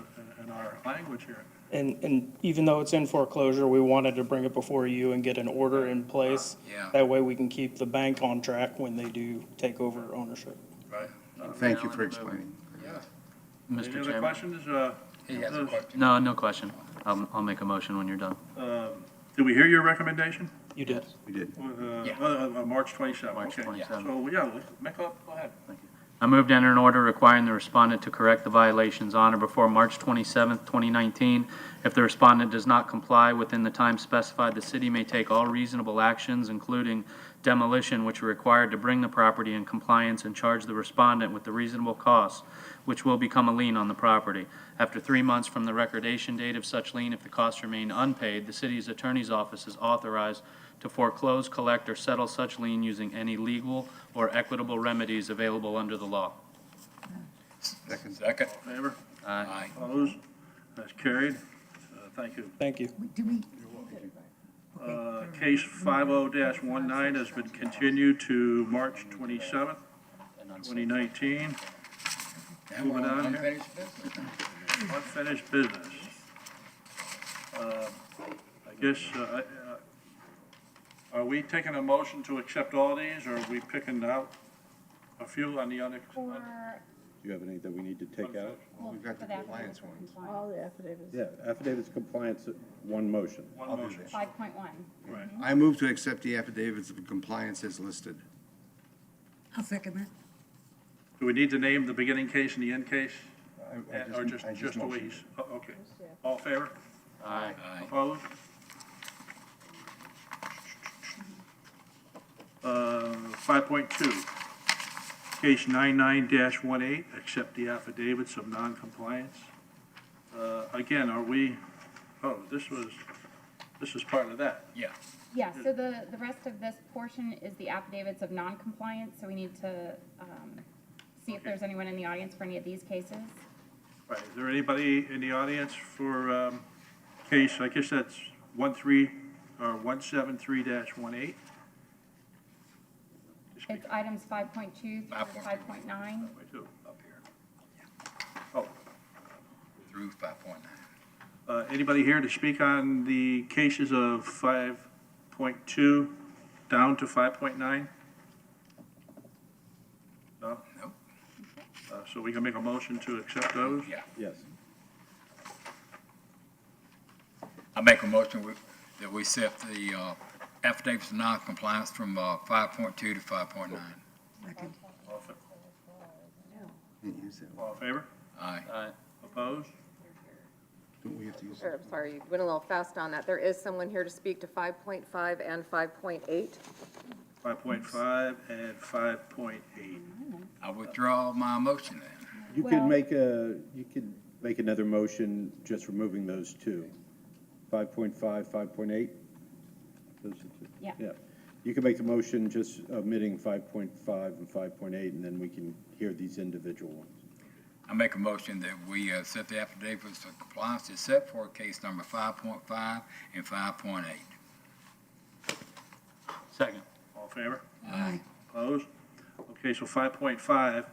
in our language here. And even though it's in foreclosure, we wanted to bring it before you and get an order in place. Yeah. That way we can keep the bank on track when they do take over ownership. Right. Thank you for explaining. Any Mr. other Chairman? questions? He has a question. No question. I'll make a motion when you're done. Did we hear your recommendation? You did. We did. March 27th. March Okay. 27th. So, yeah, make up, go ahead. I move to enter an order requiring the respondent to correct the violations on or before March 27th, 2019. If the respondent does not comply within the time specified, the city may take all reasonable actions, including demolition, which are required to bring the property in compliance and charge the respondent with the reasonable costs, which will become a lien on the property. After 3 months from the recordation date of such lien, if the costs remain unpaid, the city's attorney's office is authorized to foreclose, collect, or settle such lien using any legal or equitable remedies available under the law. Second. Second. Favor? Aye. Opposed? That's carried. Thank you. Thank you. Do we, Case 50-19 has been continued to March 27th, 2019. And we're Moving on on here. unfinished business. Unfinished business. I guess, are we taking a motion to accept all these, or are we picking out a few on the other? For, Do you have any that we need to take out? well, We've got for the the compliance affidavits of ones. All compliance. the affidavits. Yeah, affidavits compliance, one motion. One motion. 5.1. Right. I move to accept the affidavits of compliance as listed. I'll second that. Do we need to name the beginning case and the end case? I Or just the way motioned. he's, okay. All in favor? Aye. Aye. Opposed? 5.2, case 99-18, accept the affidavits of non-compliance. Again, are we, this is part of that. Yeah. Yeah, so the rest of this portion is the affidavits of non-compliance, so we need to see if there's anyone in the audience for any of these cases. Right, is there anybody in the audience for case, I guess that's 173-18? It's items 5.2 through 5.9. Up here. Oh, Through 5.9. anybody here to speak on the cases of 5.2 down to 5.9? No? Nope. So we can make a motion to accept those? Yeah. Yes. I make a motion that we set the affidavits of non-compliance from 5.2 to 5.9. Second. All in favor? Aye. Aye. Opposed? Don't we have to use I'm sorry, you went a little fast on that. There is someone here to speak to 5.5 and 5.8. 5.5 and 5.8. I withdraw my motion then. You could make another motion just removing those two. 5.5, 5.8? Those are two. Yeah. Yeah. You can make the motion just omitting 5.5 and 5.8, and then we can hear these individual ones. I make a motion that we set the affidavits of compliance except for case number 5.5 and 5.8. Second. All in favor? Aye. Opposed? Okay, so 5.5,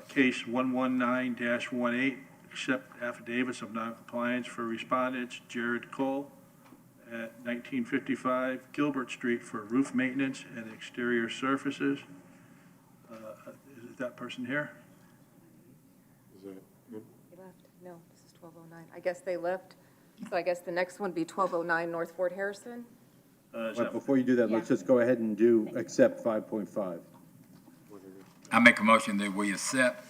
case 119-18, accept affidavits of noncompliance for respondents Jared Cole at 1955 Gilbert Street for roof maintenance and exterior surfaces. Is that person here? Is that good? They left? No, this is 1209. I guess they left. So I guess the next one would be 1209 North Fort Harrison. Is But that- before you do that, let's just go ahead and accept 5.5. I make a motion that we accept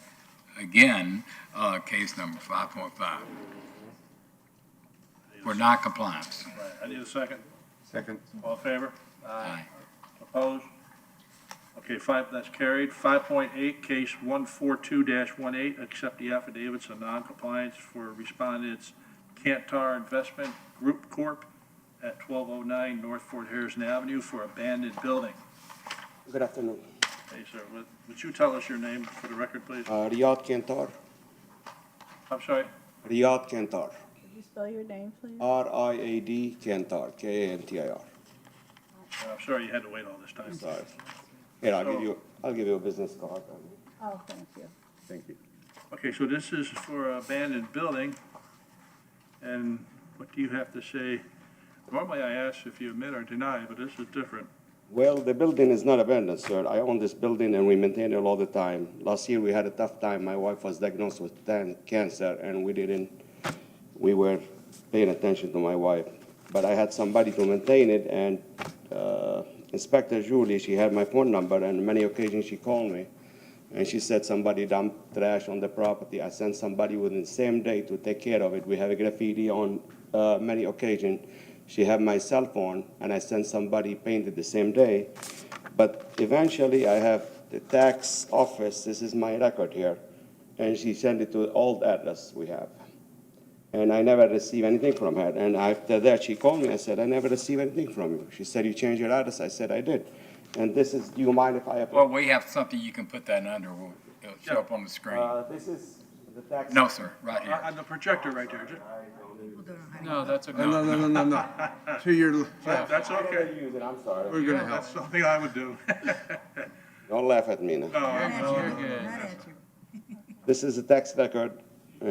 again, case number 5.5 for noncompliance. Right, I need a second. Second. All in favor? Aye. Opposed? Okay, that's carried. 5.8, case 142-18, accept the affidavits of noncompliance for respondents Cantar Investment Group Corp. at 1209 North Fort Harrison Avenue for abandoned building. Good afternoon. Hey, sir, would you tell us your name for the record, please? Riyad Kantar. I'm sorry? Riyad Kantar. Could you spell your name, please? Riad Kantar. Kantir. I'm sorry you had to wait all this time. Sorry. Here, I'll give you a business card. Oh, thank you. Thank you. Okay, so this is for abandoned building, and what do you have to say? Normally I ask if you admit or deny, but this is different. Well, the building is not abandoned, sir. I own this building and we maintain it all the time. Last year we had a tough time. My wife was diagnosed with cancer and we were paying attention to my wife. But I had somebody to maintain it, and Inspector Julie, she had my phone number, and on many occasions she called me. And she said somebody dumped trash on the property. I sent somebody within the same day to take care of it. We have a graffiti on many occasions. She had my cell phone, and I sent somebody painted the same day. But eventually, I have the tax office. This is my record here. And she sent it to the old address we have. And I never received anything from her. And after that, she called me. I said, I never received anything from you. She said, you changed your address? I said, I did. And this is, do you mind if I apply? Well, we have something you can put that under. It'll show up on the screen. This is the tax. No, sir, right here. On the projector right there. No, that's okay. No. To your, That's okay. Use it, I'm sorry. we're gonna help. That's something I would do. Don't laugh at me now. You're good. This is the tax record,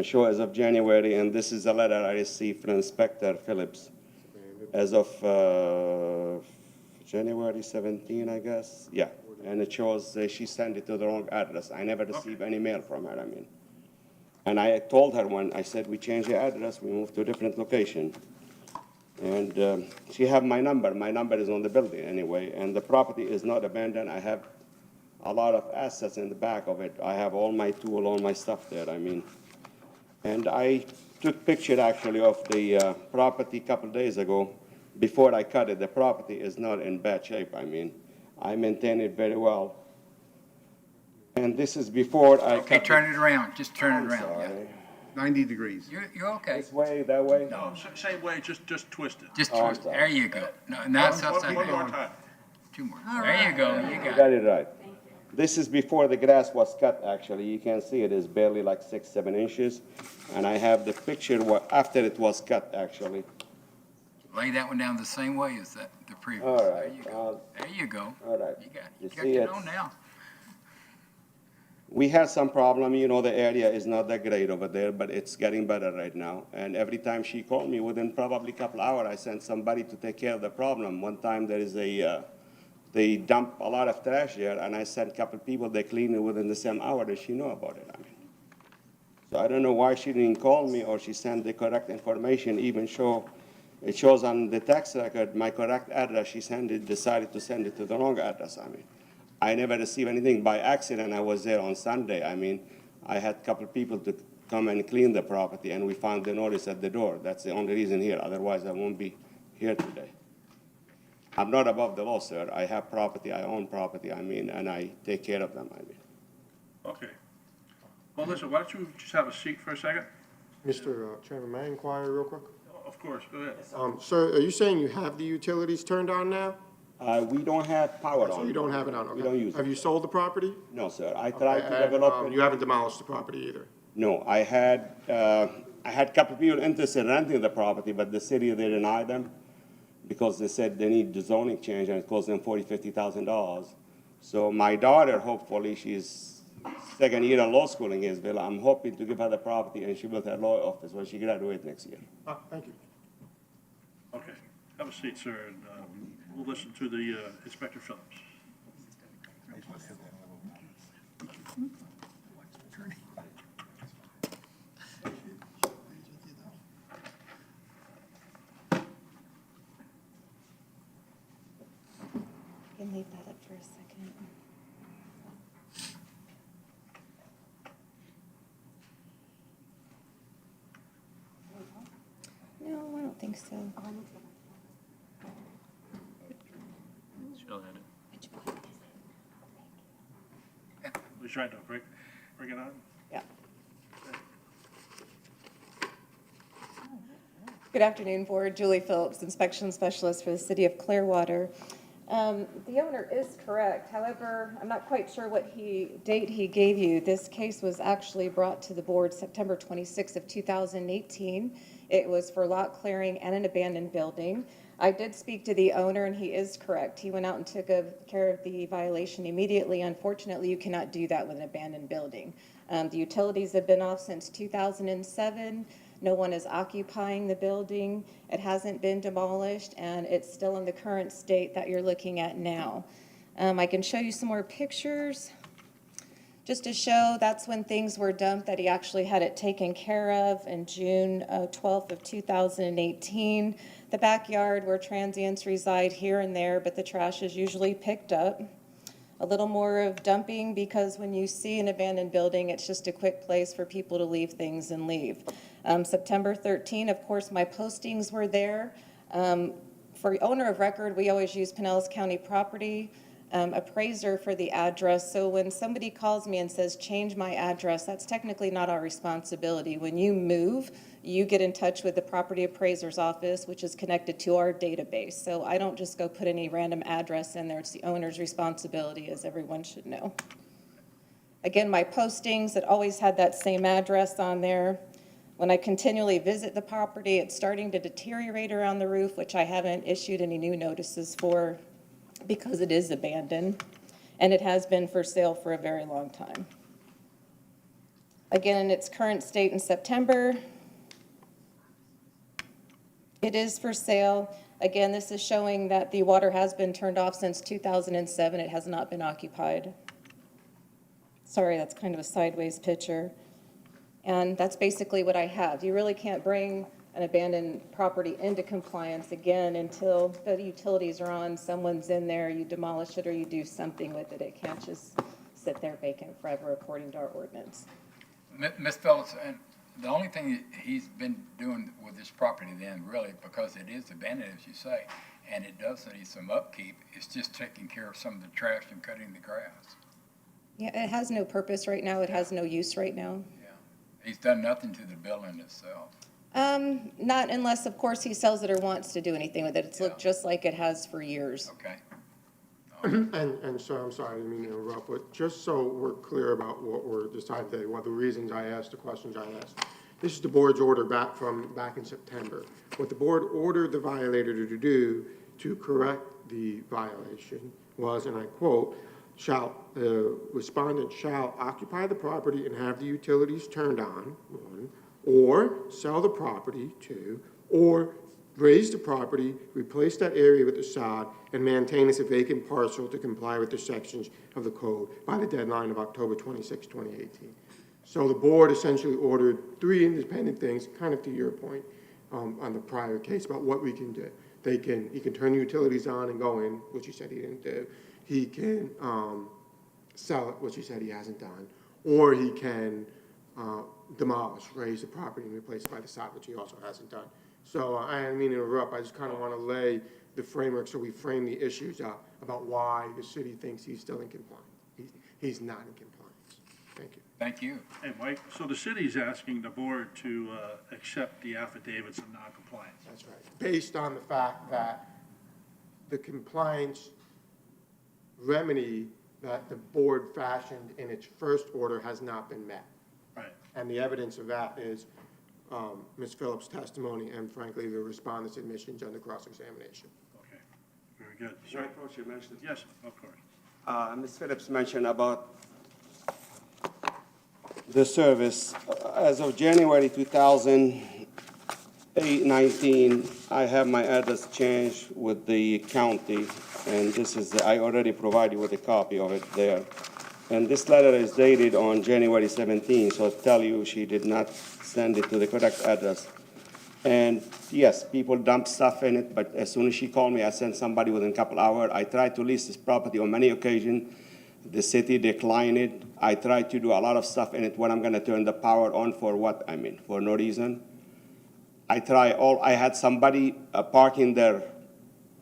show as of January, and this is a letter I received from Inspector Phillips as of January 17, I guess. Yeah, and it shows she sent it to the wrong address. I never received any mail from her, I mean. And I told her when I said we changed the address, we moved to a different location. And she have my number. My number is on the building anyway, and the property is not abandoned. I have a lot of assets in the back of it. I have all my tool, all my stuff there, I mean. And I took picture actually of the property a couple days ago. Before I cut it, the property is not in bad shape, I mean. I maintain it very well. And this is before I Okay, cut turn it around. Just turn it around. Sorry. Yeah. 90 degrees. You're okay. This way, that way? No, same way, just twist it. Just Oh, twist. sorry. There you go. No, now it's upside One more down. time. Two more. There you go. You You got got it. it right. This is before the grass was cut, actually. You can see it is barely like 6-7 inches. And I have the picture after it was cut, actually. Lay that one down the same way as the previous. All right. There you go. There you go. All right. You got You it. You got see your it? own now. We had some problem, you know, the area is not that great over there, but it's getting better right now. And every time she called me, within probably a couple hours, I sent somebody to take care of the problem. One time there is they dump a lot of trash there, and I sent a couple people, they clean it within the same hour that she knew about it, I mean. So I don't know why she didn't call me or she sent the correct information, even it shows on the tax record, my correct address, she decided to send it to the wrong address, I mean. I never received anything by accident. I was there on Sunday. I mean, I had a couple people to come and clean the property, and we found the notice at the door. That's the only reason here. Otherwise, I won't be here today. I'm not above the law, sir. I have property. I own property, I mean, and I take care of them, I mean. Okay. Well, listen, why don't you just have a seat for a second? Mr. Chairman, may I inquire real quick? Of course, go ahead. Sir, are you saying you have the utilities turned on now? We don't have power on. So you don't have it on, okay. We don't use it. Have you sold the property? No, sir. I tried to And, develop it. You haven't demolished the property either? No, I had a couple people interested in renting the property, but the city, they denied them because they said they need the zoning change, and it cost them $40,000-$50,000. So my daughter, hopefully, she's second year in law school in Gainesville. I'm hoping to give her the property, and she will have a law office when she graduates next year. Thank you. Okay. Have a seat, sir, and we'll listen to the Inspector Phillips. You can leave that up for a second. think so. She'll edit. We're trying to bring it on. Yeah. Good afternoon, Board. Julie Phillips, Inspection Specialist for the City of Clearwater. The owner is correct. However, I'm not quite sure what date he gave you. This case was actually brought to the board September 26th of 2018. It was for lot clearing and an abandoned building. I did speak to the owner, and he is correct. He went out and took care of the violation immediately. Unfortunately, you cannot do that with an abandoned building. The utilities have been off since 2007. No one is occupying the building. It hasn't been demolished, and it's still in the current state that you're looking at now. I can show you some more pictures just to show that's when things were dumped, that he actually had it taken care of in June 12th of 2018. The backyard where transients reside here and there, but the trash is usually picked up. A little more of dumping, because when you see an abandoned building, it's just a quick place for people to leave things and leave. September 13, of course, my postings were there. For owner of record, we always use Pinellas County Property Appraiser for the address. So when somebody calls me and says, change my address, that's technically not our responsibility. When you move, you get in touch with the property appraiser's office, which is connected to our database. So I don't just go put any random address in there. It's the owner's responsibility, as everyone should know. Again, my postings, it always had that same address on there. When I continually visit the property, it's starting to deteriorate around the roof, which I haven't issued any new notices for because it is abandoned, and it has been for sale for a very long time. Again, in its current state in September, it is for sale. Again, this is showing that the water has been turned off since 2007. It has not been occupied. Sorry, that's kind of a sideways picture. And that's basically what I have. You really can't bring an abandoned property into compliance again until the utilities are on, someone's in there, you demolish it or you do something with it. It can't just sit there vacant forever according to our ordinance. Ms. Phillips, and the only thing he's been doing with this property then, really, because it is abandoned, as you say, and it does need some upkeep, is just taking care of some of the trash and cutting the grass. Yeah, it has no purpose right now. It has no use right now. Yeah. He's done nothing to the building itself. Not unless, of course, he sells it or wants to do anything with it. It's looked just like it has for years. Okay. And so, I'm sorry, I didn't mean to interrupt, but just so we're clear about what we're deciding today, what the reasons I asked, the questions I asked. This is the board's order back in September. What the board ordered the violator to do to correct the violation was, and I quote, the respondent shall occupy the property and have the utilities turned on, 1, or sell the property, 2, or raise the property, replace that area with the sod, and maintain as a vacant parcel to comply with the sections of the code by the deadline of October 26, 2018. So the board essentially ordered 3 independent things, kind of to your point on the prior case about what we can do. He can turn the utilities on and go in, which he said he didn't do. He can sell it, which he said he hasn't done, or he can demolish, raise the property and replace it by the sod, which he also hasn't done. So I didn't mean to interrupt. I just kind of want to lay the framework so we frame the issues up about why the city thinks he's still in compliance. He's not in compliance. Thank you. Thank you. Hey, Mike, so the city's asking the board to accept the affidavits of noncompliance. That's right. Based on the fact that the compliance remedy that the board fashioned in its first order has not been met. Right. And the evidence of that is Ms. Phillips' testimony and frankly the respondent's admissions under cross-examination. Okay, very good. Can I approach you mentioned? Yes, of course. Ms. Phillips mentioned about the service. As of January 2019, I have my address changed with the county, and this is, I already provided you with a copy of it there. And this letter is dated on January 17, so I tell you she did not send it to the correct address. And yes, people dump stuff in it, but as soon as she called me, I sent somebody within a couple hours. I tried to lease this property on many occasions. The city declined it. I tried to do a lot of stuff in it when I'm gonna turn the power on for what? I mean, for no reason. I had somebody parking their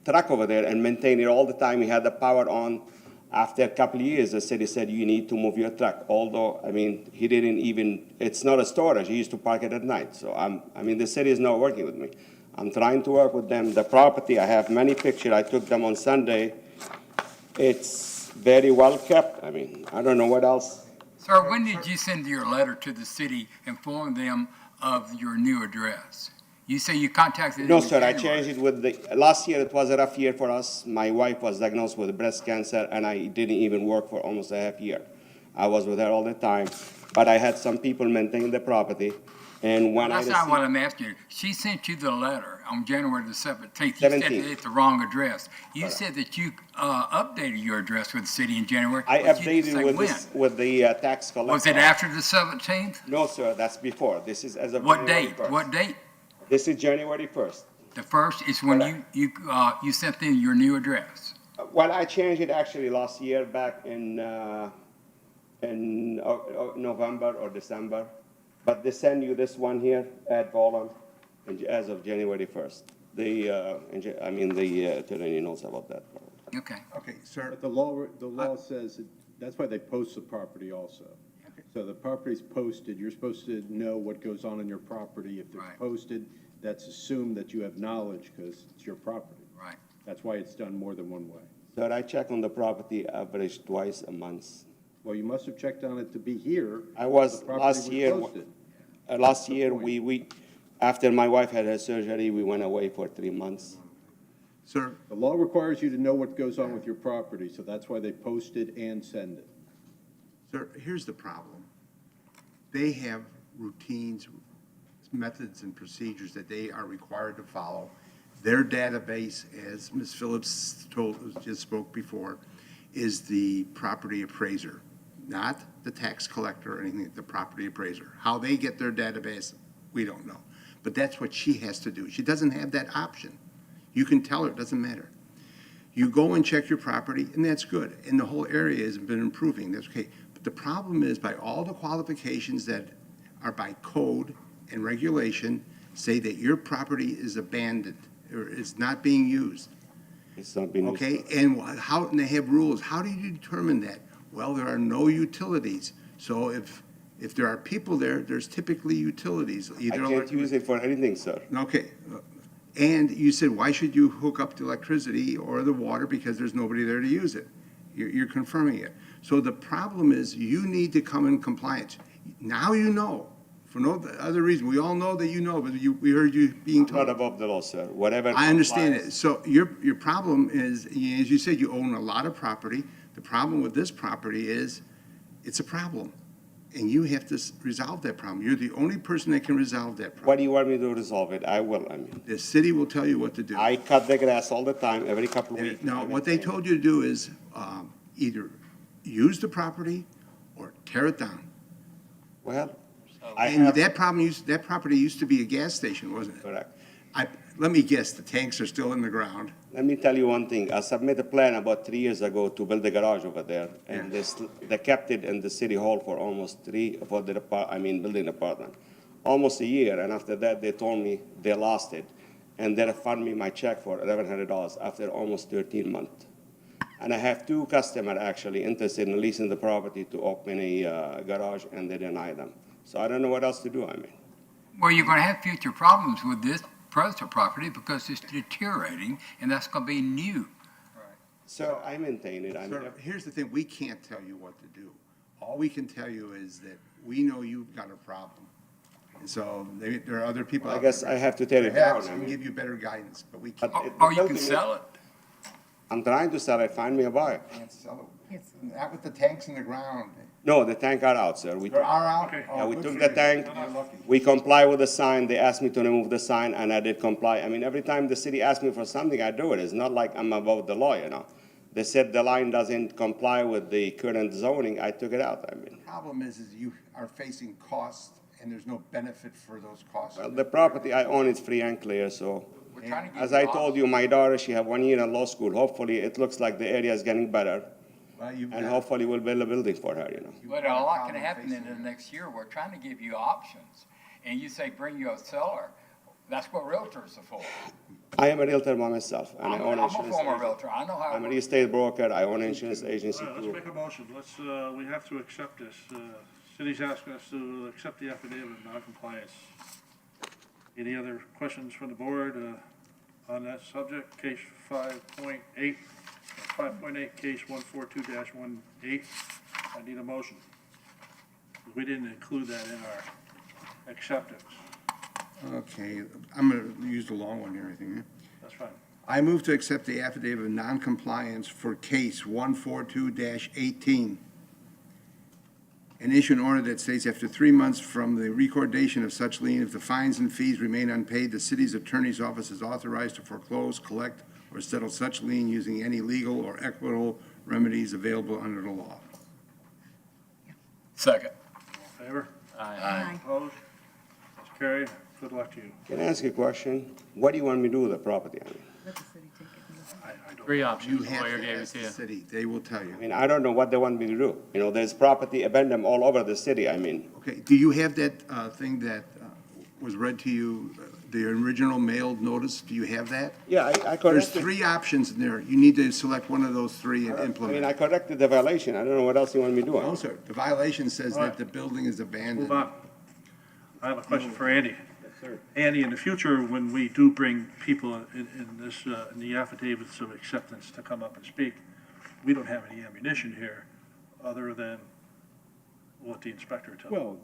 truck over there and maintain it all the time. He had the power on. After a couple of years, the city said, you need to move your truck. Although, I mean, he didn't even, it's not a storage. He used to park it at night. So the city is not working with me. I'm trying to work with them. The property, I have many pictures. I took them on Sunday. It's very well kept. I mean, I don't know what else. Sir, when did you send your letter to the city informing them of your new address? You say you contacted them No, in sir, I January. changed it last year it was a rough year for us. My wife was diagnosed with breast cancer, and I didn't even work for almost a half year. I was with her all the time, but I had some people maintain the property, and when That's not what I'm asking you. She sent you the letter on January the 17th. You said that 17th. it's the wrong address. You Correct. said that you updated your address with the city in January. I but you didn't updated say with when. with the tax collector. Was it after the 17th? No, sir, that's before. This is as of What January date? 1st. What date? This is January 1st. The first is when you sent them your new address. Well, I changed it actually last year back in November or December. But they send you this one here, ad valorem, as of January 1st. The attorney knows about that. Okay. Okay, sir. But the law says, that's why they post the property also. So the property's posted, you're supposed to know what goes on in your property. If it's posted, that's assumed that you have knowledge because it's your property. Right. That's why it's done more than one way. Sir, I check on the property average twice a month. Well, you must have checked on it to be here. I was The property last year, we after my wife had her surgery, we went away for 3 months. Sir? The law requires you to know what goes on with your property, so that's why they post it and send it. Sir, here's the problem. They have routines, methods, and procedures that they are required to follow. Their database, as Ms. Phillips just spoke before, is the property appraiser, not the tax collector or anything, the property appraiser. How they get their database, we don't know. But that's what she has to do. She doesn't have that option. You can tell her, it doesn't matter. You go and check your property, and that's good. And the whole area has been improving, that's okay. But the problem is, by all the qualifications that are by code and regulation, say that your property is abandoned or is not being used. It's not being used. Okay, and and they have rules. How do you determine that? Well, there are no utilities. So if there are people there, there's typically utilities. I can't use it for anything, sir. Okay. And you said, why should you hook up the electricity or the water? Because there's nobody there to use it. You're confirming it. So the problem is you need to come in compliance. Now you know, for no other reason. We all know that you know, but we heard you being told. Not above the law, sir. Whatever. I understand it. complies- So your problem is, as you said, you own a lot of property. The problem with this property is, it's a problem. And you have to resolve that problem. You're the only person that can resolve that problem. What do you want me to resolve it? I will, The city will tell you what to do. I cut the grass all the time, every couple of weeks. No, what they told you to do is either use the property or tear it down. Well, And that property used to be a gas station, wasn't it? Correct. Let me guess, the tanks are still in the ground. Let me tell you one thing. I submitted a plan about 3 years ago to build a garage over there, and they kept it in the city hall for almost building apartment, almost a year. And after that, they told me they lost it, and they refunded me my check for $1,100 after almost 13 months. And I have 2 customers actually interested in leasing the property to open a garage, and they deny them. So I don't know what else to do. Well, you're going to have future problems with this present property because it's deteriorating, and that's going to be new. So I maintain it. Sir, here's the thing, we can't tell you what to do. All we can tell you is that we know you've got a problem. And so there are other people I out guess there. I have to tear it Perhaps down. we can give you better guidance, but we can't. Or you can sell it. I'm trying to sell it. Find me a buyer. Can't sell it. Not with the tanks in the ground. No, the tank are out, sir. They are out? Yeah, Oh, we good took for the you. tank, You're lucky. we comply with the sign, they asked me to remove the sign, and I did comply. Every time the city asks me for something, I do it. It's not like I'm above the law, They said the line doesn't comply with the current zoning, I took it out, The problem is you are facing costs, and there's no benefit for those costs. Well, the property I own is free and clear, so. We're trying to give As you I told you, my daughter, she have 1 year in law school. Hopefully, it looks like the area is getting better, Well, you've and got- hopefully we'll build a building for her, But a lot can happen in the next year. We're trying to give you options. And you say bring you a seller. That's what realtors are for. I am a realtor by myself, and I own I'm a insurance. former agent. realtor, I know how. I'm a real estate broker, I own insurance agency All right, let's too. make a motion. Let's, we have to accept this. City's asking us to accept the affidavit of noncompliance. Any other questions from the board, on that subject? Case 5.8, 5.8, case 142-18. I need a motion. We didn't include that in our acceptance. Okay, I'm going to use the long one here, I think. eh? That's fine. I move to accept the affidavit of noncompliance for case 142-18 and issue an order that states after 3 months from the recordation of such lien, if the fines and fees remain unpaid, the city's attorney's office is authorized to foreclose, collect, or settle such lien using any legal or equitable remedies available under the law. Second. All in favor? Aye. Opposed? That's carried. Good luck to you. Can I ask you a question? What do you want me to do with the property? I mean? Let the city take it. I don't. Three options, You the have lawyer to gave it ask to the you. city. They will tell you. I mean, I don't know what they want me to do. You know, there's property abandoned all over the city, I mean. Okay, do you have that thing that was read to you, the original mailed notice? Do you have that? Yeah, I There's corrected. 3 options in there. You need to select one of those 3 and I mean, implement I it. corrected the violation. I don't know what else you want me to do. No, sir, the violation says All right. that the building is abandoned. Move on. I have a question for Andy. Andy, in the future, when we do bring people in this, in the affidavits of acceptance to come up and speak, we don't have any ammunition here other than what the inspector tells us. Well,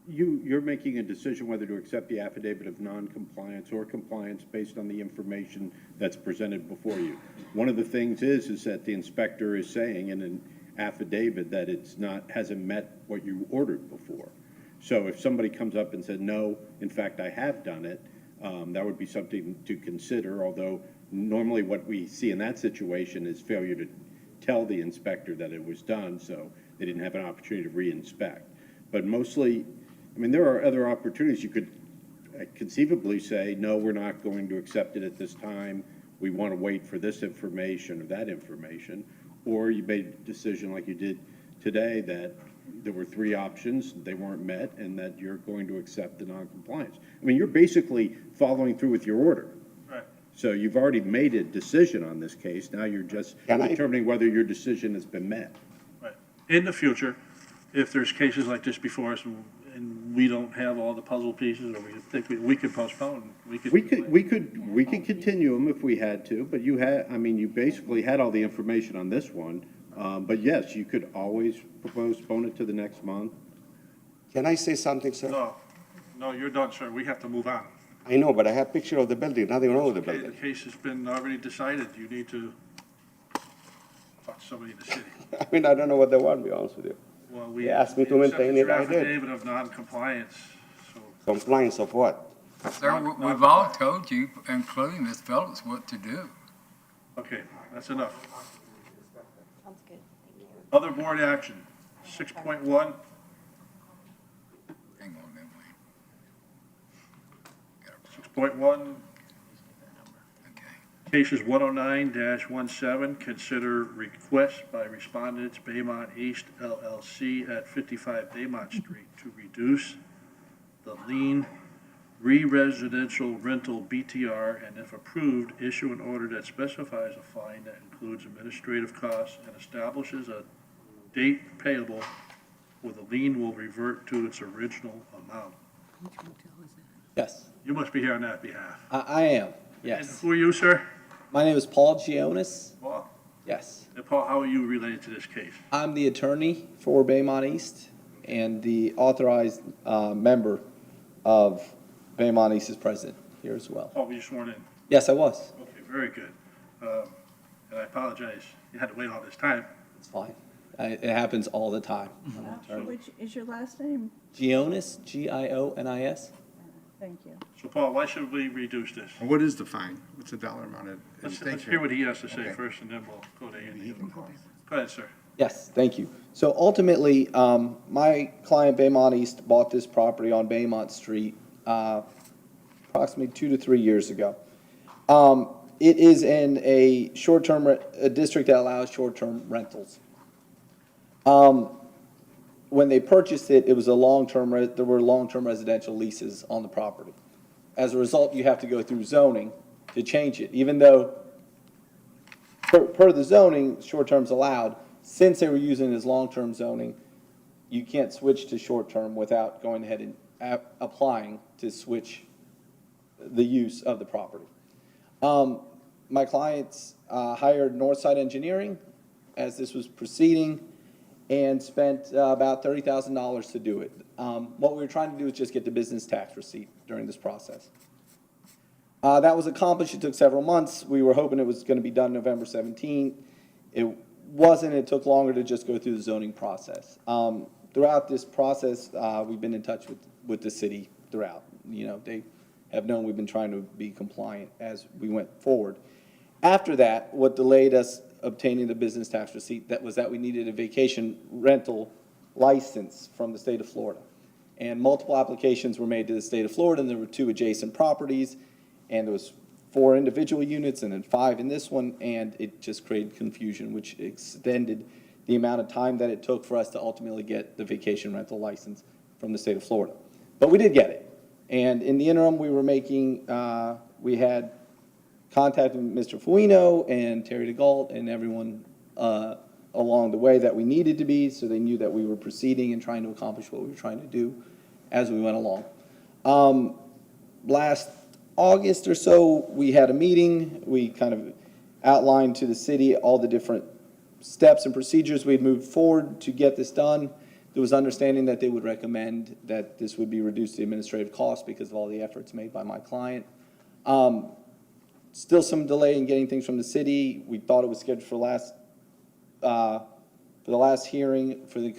you're making a decision whether to accept the affidavit of non-compliance or compliance based on the information that's presented before you. One of the things is that the inspector is saying in an affidavit that hasn't met what you ordered before. So if somebody comes up and said, no, in fact, I have done it, that would be something to consider, although normally what we see in that situation is failure to tell the inspector that it was done, so they didn't have an opportunity to re-inspect. But mostly, I mean, there are other opportunities. You could conceivably say, no, we're not going to accept it at this time. We want to wait for this information or that information. Or you made a decision like you did today that there were 3 options, they weren't met, and that you're going to accept the non-compliance. I mean, you're basically following through with your order. Right. So you've already made a decision on this case. Now you're just Can I- determining whether your decision has been met. Right. In the future, if there's cases like this before us and we don't have all the puzzle pieces, or we think we could postpone, we could. We could continue them if we had to, but you basically had all the information on this one. But yes, you could always postpone it to the next month. Can I say something, sir? No, you're done, sir. We have to move on. I know, but I have picture of the building, nothing wrong with the Okay, building. the case has been already decided. You need to talk to somebody in the city. I mean, I don't know what they want, to be honest with you. Well, we. They asked me to we maintain accepted it, your I did. affidavit of non-compliance, so. Compliance of what? Sir, we've all told you, including Ms. Phillips, what to do. Okay, that's enough. Sounds good. Thank you. Other board action, 6.1, Hang on a minute, Wayne. 6.1, Okay. cases 109-17, consider request by respondents Baymont East LLC at 55 Baymont Street to reduce the lien re-residential rental BTR, and if approved, issue an order that specifies a fine that includes administrative costs and establishes a date payable where the lien will revert to its original amount. Yes, You must be here on that behalf. I am, And yes. who are you, sir? My name is Paul Gionis. Paul. Yes. And Paul, how are you related to this case? I'm the attorney for Baymont East and the authorized member of Baymont East is present here as well. Paul, were you sworn in? Yes, I was. Okay, very good. And I apologize, you had to wait all this time. It's fine. It happens all the time. I'm an attorney. Which is your last name? Gionis, Gionis. Thank you. So Paul, why should we reduce this? What is the fine? What's the dollar amount at Let's stake hear here? what he has to say Okay. first, and then we'll go to Andy. Go ahead, sir. Yes, thank you. So ultimately, my client Baymont East bought this property on Baymont Street approximately 2 to 3 years ago. It is in a a district that allows short-term rentals. When they purchased it, it was there were long-term residential leases on the property. As a result, you have to go through zoning to change it, even though per the zoning, short-term's allowed. Since they were using it as long-term zoning, you can't switch to short-term without going ahead and applying to switch the use of the property. My clients hired Northside Engineering as this was proceeding and spent about $30,000 to do it. What we were trying to do is just get the business tax receipt during this process. That was accomplished. It took several months. We were hoping it was going to be done November 17th. It wasn't. It took longer to just go through the zoning process. Throughout this process, we've been in touch with the city throughout. You know, they have known we've been trying to be compliant as we went forward. After that, what delayed us obtaining the business tax receipt that we needed a vacation rental license from the state of Florida. And multiple applications were made to the state of Florida, and there were 2 adjacent properties, and there was 4 individual units and then 5 in this one, and it just created confusion, which extended the amount of time that it took for us to ultimately get the vacation rental license from the state of Florida. But we did get it. And in the interim, we were making, we had contact with Mr. Fuino and Terry DeGault and everyone along the way that we needed to be, so they knew that we were proceeding and trying to accomplish what we were trying to do as we went along. Last August or so, we had a meeting. We kind of outlined to the city all the different steps and procedures we'd moved forward to get this done. There was understanding that they would recommend that this would be reduced to administrative costs because of all the efforts made by my client. Still some delay in getting things from the city. We thought it was scheduled for the last hearing for the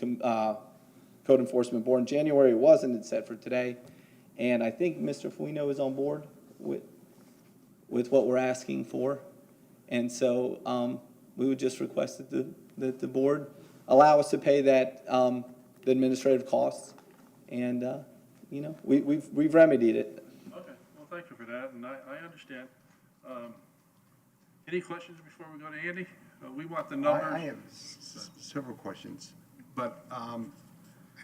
Code Enforcement Board in January. It wasn't. It's set for today. And I think Mr. Fuino is on board with what we're asking for. And so we would just request that the board allow us to pay that the administrative costs. And, you know, we've remedied it. Okay, well, thank you for that, and I understand. Any questions before we go to Andy? We want the numbers. I have several questions, but I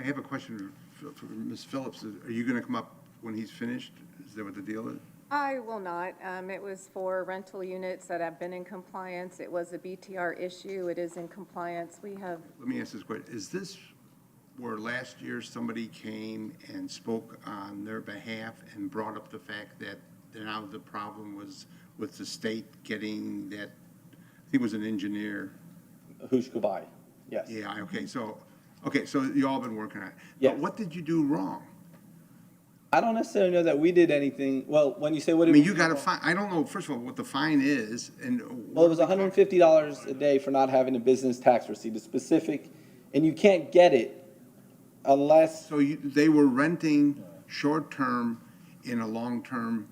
have a question for Ms. Phillips. Are you going to come up when he's finished? Is that what the deal is? I will not. It was for rental units that have been in compliance. It was a BTR issue. It is in compliance. We have. Let me ask this question. Is this where last year somebody came and spoke on their behalf and brought up the fact that now the problem was with the state getting that, I think it was an engineer. Hushkabai, yes. Yeah, okay, so you all been working on it. Yes. But what did you do wrong? I don't necessarily know that we did anything. Well, when you say what I mean, you got a fine. I don't know, first of all, what the fine is, and. Well, it was $150 a day for not having a business tax receipt. It's specific, and you can't get it unless. So they were renting short-term in a long-term.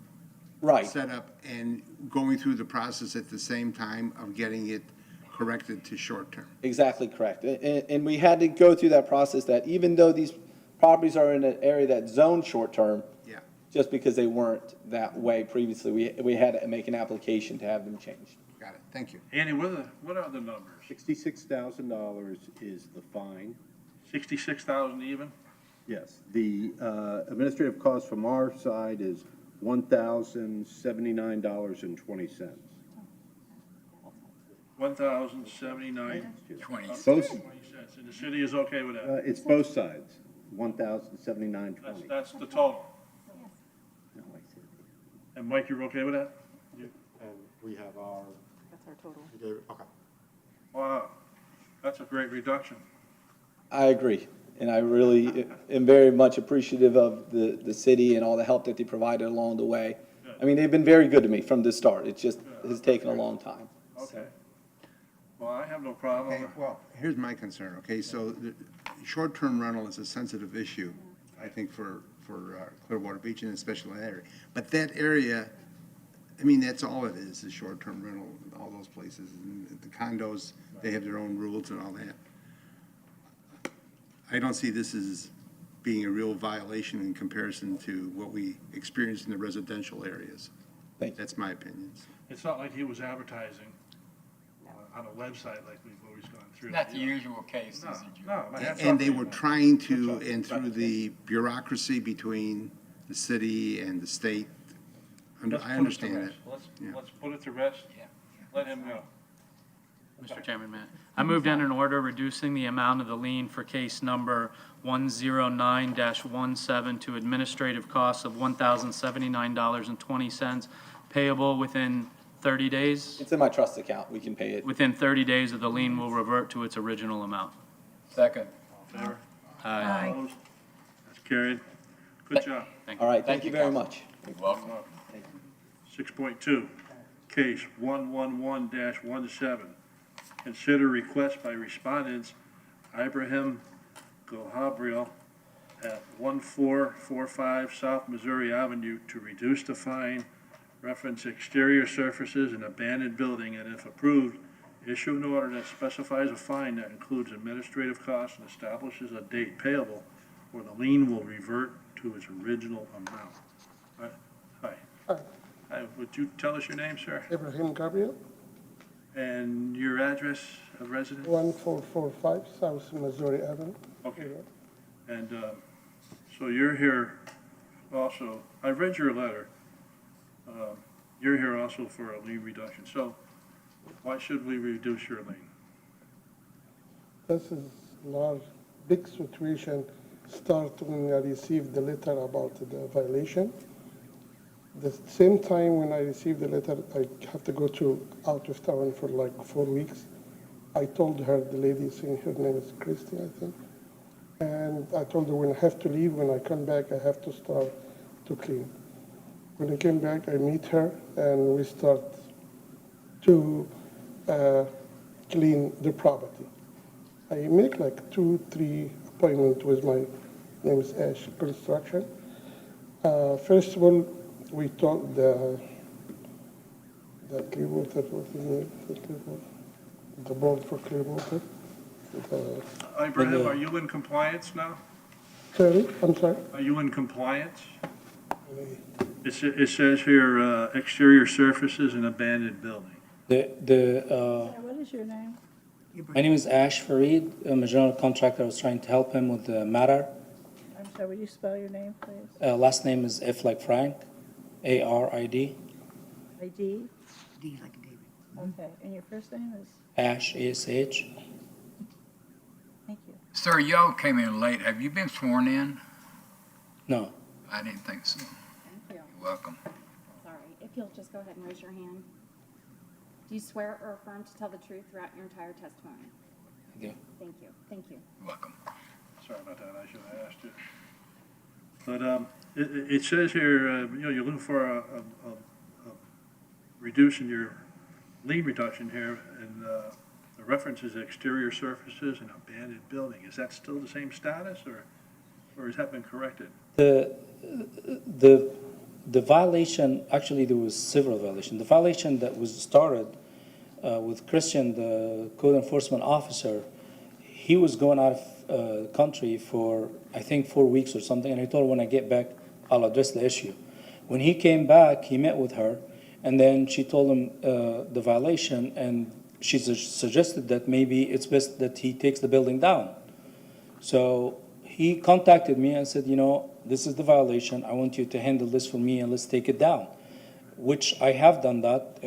Right. Setup and going through the process at the same time of getting it corrected to short-term. Exactly correct. And we had to go through that process that even though these properties are in an area that's zoned short-term, yeah, just because they weren't that way previously, we had to make an application to have them changed. Got it. Thank you. Andy, what are the numbers? $66,000 is the fine. 66,000 even? Yes. The administrative cost from our side is $1,079.20. $1,079.20. Both, And the city is okay with that? it's both sides, $1,079.20. That's the total. And Mike, you're okay with that? And we have our. That's our total. Okay. Wow, that's a great reduction. I agree. And I really am very much appreciative of the city and all the help that they provided along the way. I mean, they've been very good to me from the start. It just has taken a long time. Okay. Well, I have no problem. Okay, well, here's my concern, okay? So the short-term rental is a sensitive issue, I think, for Clearwater Beach and especially that area. But that area, I mean, that's all it is short-term rental, all those places. And the condos, they have their own rules and all that. I don't see this as being a real violation in comparison to what we experienced in the residential areas. That's my opinion. It's not like he was advertising on a website like we've always gone through. Not the usual case, is it? No. And they were trying to, and through the bureaucracy between the city and the state, Let's I put it to understand rest. it. Yeah. Let's put it to rest. Let him go. Mr. Chairman, may I moved in an order reducing the amount of the lien for case number 109-17 to administrative costs of $1,079.20 payable within 30 days. It's in my trust account. We can pay it. Within 30 days of the lien will revert to its original amount. Second. Favor? Aye. Opposed? That's carried. Good job. All right, thank you very much. You're welcome. 6.2, case 111-17. Consider request by respondents Ibrahim Gohabriel at 1445 South Missouri Avenue to reduce the fine, reference exterior surfaces and abandoned building, and if approved, issue an order that specifies a fine that includes administrative costs and establishes a date payable where the lien will revert to its original amount. Hi. Hi. Would you tell us your name, sir? Ibrahim Gabriel, And your address of residence? 1445 South Missouri Avenue. Okay. And so you're here also, I read your letter. You're here also for a lien reduction. So why should we reduce your lien? This is large, big situation start when I received the letter about the violation. The same time when I received the letter, I have to go out of town for like 4 weeks. I told her, the lady saying her name is Christy, I think. And I told her when I have to leave, when I come back, I have to start to clean. When I came back, I meet her and we start to clean the property. I make like 2-3 appointments with my name is Ash Construction. First of all, we talked the Clearwater, what's the name? The board for Clearwater. Ibrahim, are you in compliance now? Sorry, I'm sorry. Are you in compliance? It says here, exterior surfaces and abandoned building. What is your name? My name is Ash Farid. I'm a general contractor. I was trying to help him with the matter. I'm sorry, would you spell your name, please? Last name is F like Frank, A-R-I-D. ID? D like David. Okay, and your first name is? Ash, A-S-H. Thank you. Sir, y'all came in late. Have you been sworn in? No. I didn't think so. Thank you. You're welcome. Sorry, if you'll just go ahead and raise your hand. Do you swear or affirm to tell the truth throughout your entire testimony? I do. Thank you. Thank you. You're welcome. Sorry about that, I should have asked you. But it says here, you're looking for a reducing your lien reduction here, and the reference is exterior surfaces and abandoned building. Is that still the same status, or has that been corrected? The violation, actually there was several violations. The violation that was started with Christian, the code enforcement officer, he was going out of country for, I think, 4 weeks or something, and I told him when I get back, I'll address the issue. When he came back, he met with her, and then she told him the violation, and she suggested that maybe it's best that he takes the building down. So he contacted me and said, this is the violation. I want you to handle this for me and let's take it down, which I have done that.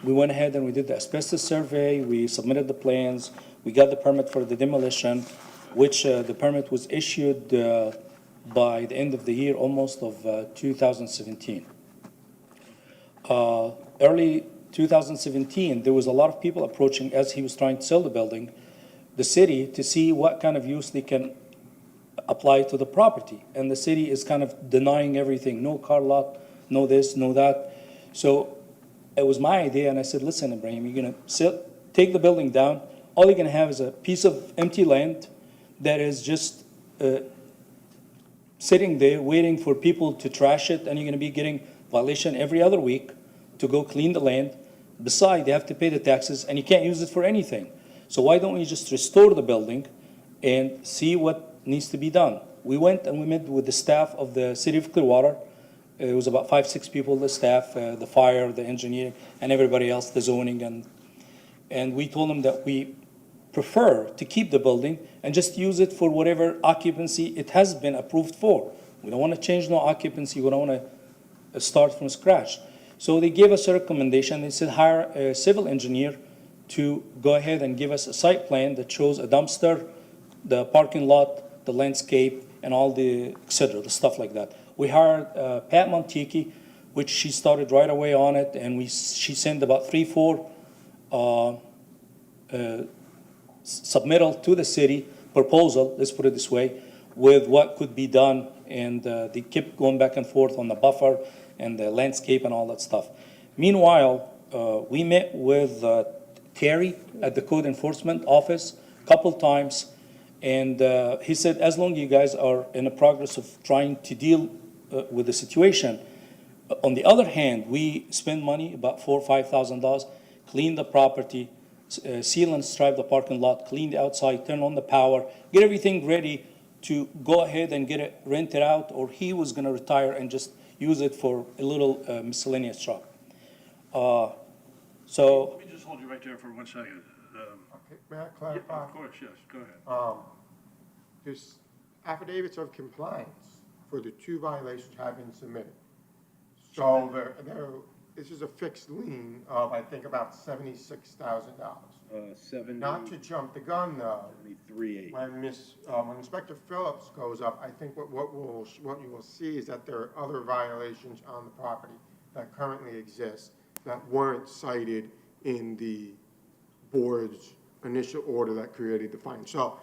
We went ahead and we did the asbestos survey. We submitted the plans. We got the permit for the demolition, which the permit was issued by the end of the year, almost of 2017. Early 2017, there was a lot of people approaching as he was trying to sell the building, the city, to see what kind of use they can apply to the property. And the city is kind of denying everything. No car lot, no this, no that. So it was my idea, and I said, listen, Ibrahim, you're going to take the building down. All you're going to have is a piece of empty land that is just sitting there waiting for people to trash it, and you're going to be getting violation every other week to go clean the land. Besides, they have to pay the taxes, and you can't use it for anything. So why don't we just restore the building and see what needs to be done? We went and we met with the staff of the city of Clearwater. It was about 5-6 people, the staff, the fire, the engineer, and everybody else, the zoning. And we told them that we prefer to keep the building and just use it for whatever occupancy it has been approved for. We don't want to change no occupancy. We don't want to start from scratch. So they gave us a recommendation. They said hire a civil engineer to go ahead and give us a site plan that shows a dumpster, the parking lot, the landscape, and all the, et cetera, the stuff like that. We hired Pat Montiki, which she started right away on it, and she sent about 3-4 submittal to the city, proposal, let's put it this way, with what could be done, and they kept going back and forth on the buffer and the landscape and all that stuff. Meanwhile, we met with Terry at the code enforcement office a couple times, and he said, as long as you guys are in the progress of trying to deal with the situation, on the other hand, we spend money, about $4,000 or $5,000, clean the property, seal and stripe the parking lot, clean the outside, turn on the power, get everything ready to go ahead and get it rented out, or he was going to retire and just use it for a little miscellaneous shop. So Let me just hold you right there for 1 second. Okay, may I clarify? Of course, yes, go ahead. This affidavits of compliance for the 2 violations have been submitted. So this is a fixed lien of, I think, about $76,000. 70. Not to jump the gun, though. 73.8. When Inspector Phillips goes up, I think what you will see is that there are other violations on the property that currently exist that weren't cited in the board's initial order that created the fine. So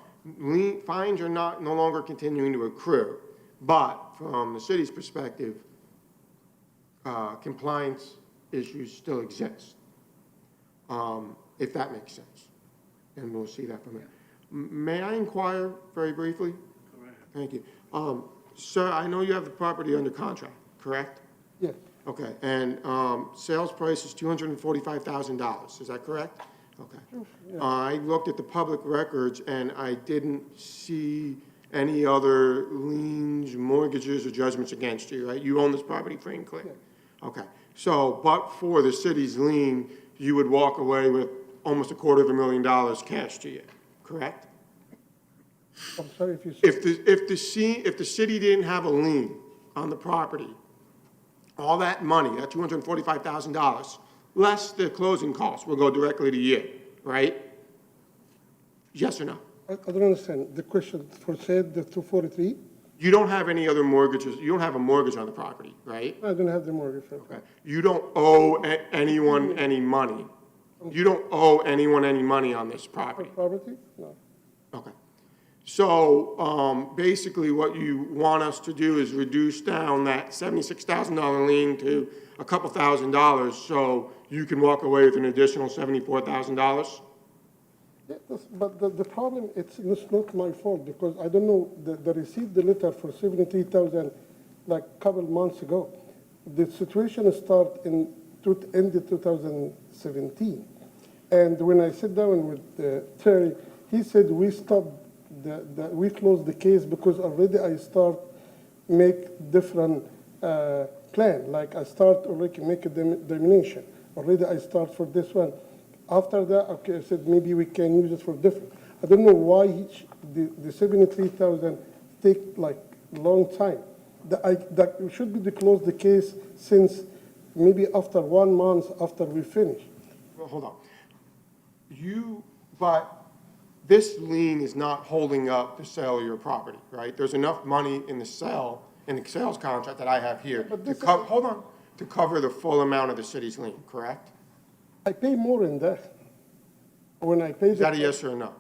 fines are no longer continuing to accrue, but from the city's perspective, compliance issues still exist, if that makes sense. And we'll see that from there. May I inquire very briefly? Go ahead. Thank you. Sir, I know you have the property under contract, correct? Yes. Okay, and sales price is $245,000, is that correct? Okay. I looked at the public records and I didn't see any other liens, mortgages, or judgments against you, right? You own this property free and clear? Yes. Okay, so, but for the city's lien, you would walk away with almost $250,000 cash to you, correct? I'm sorry if you. If the city didn't have a lien on the property, all that money, that $245,000, less the closing costs, will go directly to you, right? Yes or no? I don't understand. The question for said the 243? You don't have any other mortgages, you don't have a mortgage on the property, right? I don't have the mortgage. Okay. You don't owe anyone any money. You don't owe anyone any money on this property. Property? No. Okay. So, basically what you want us to do is reduce down that $76,000 lien to a couple $1,000 so you can walk away with an additional $74,000? Yeah, but the problem, it's not my fault, because I don't know, they received the letter for $73,000 like a couple months ago. The situation started in end of 2017. And when I sat down with Terry, he said we stopped, we closed the case because already I start make different plan. Like I start already make a diminution. Already I start for this one. After that, okay, I said maybe we can use it for different. I don't know why the 73,000 take like long time. That should be to close the case since maybe after 1 month after we finish. Well, hold on. But this lien is not holding up the sale of your property, right? There's enough money in the sales contract that I have here to cover the full amount of the city's lien, correct? I pay more than that. When I pay Is that a yes or a no?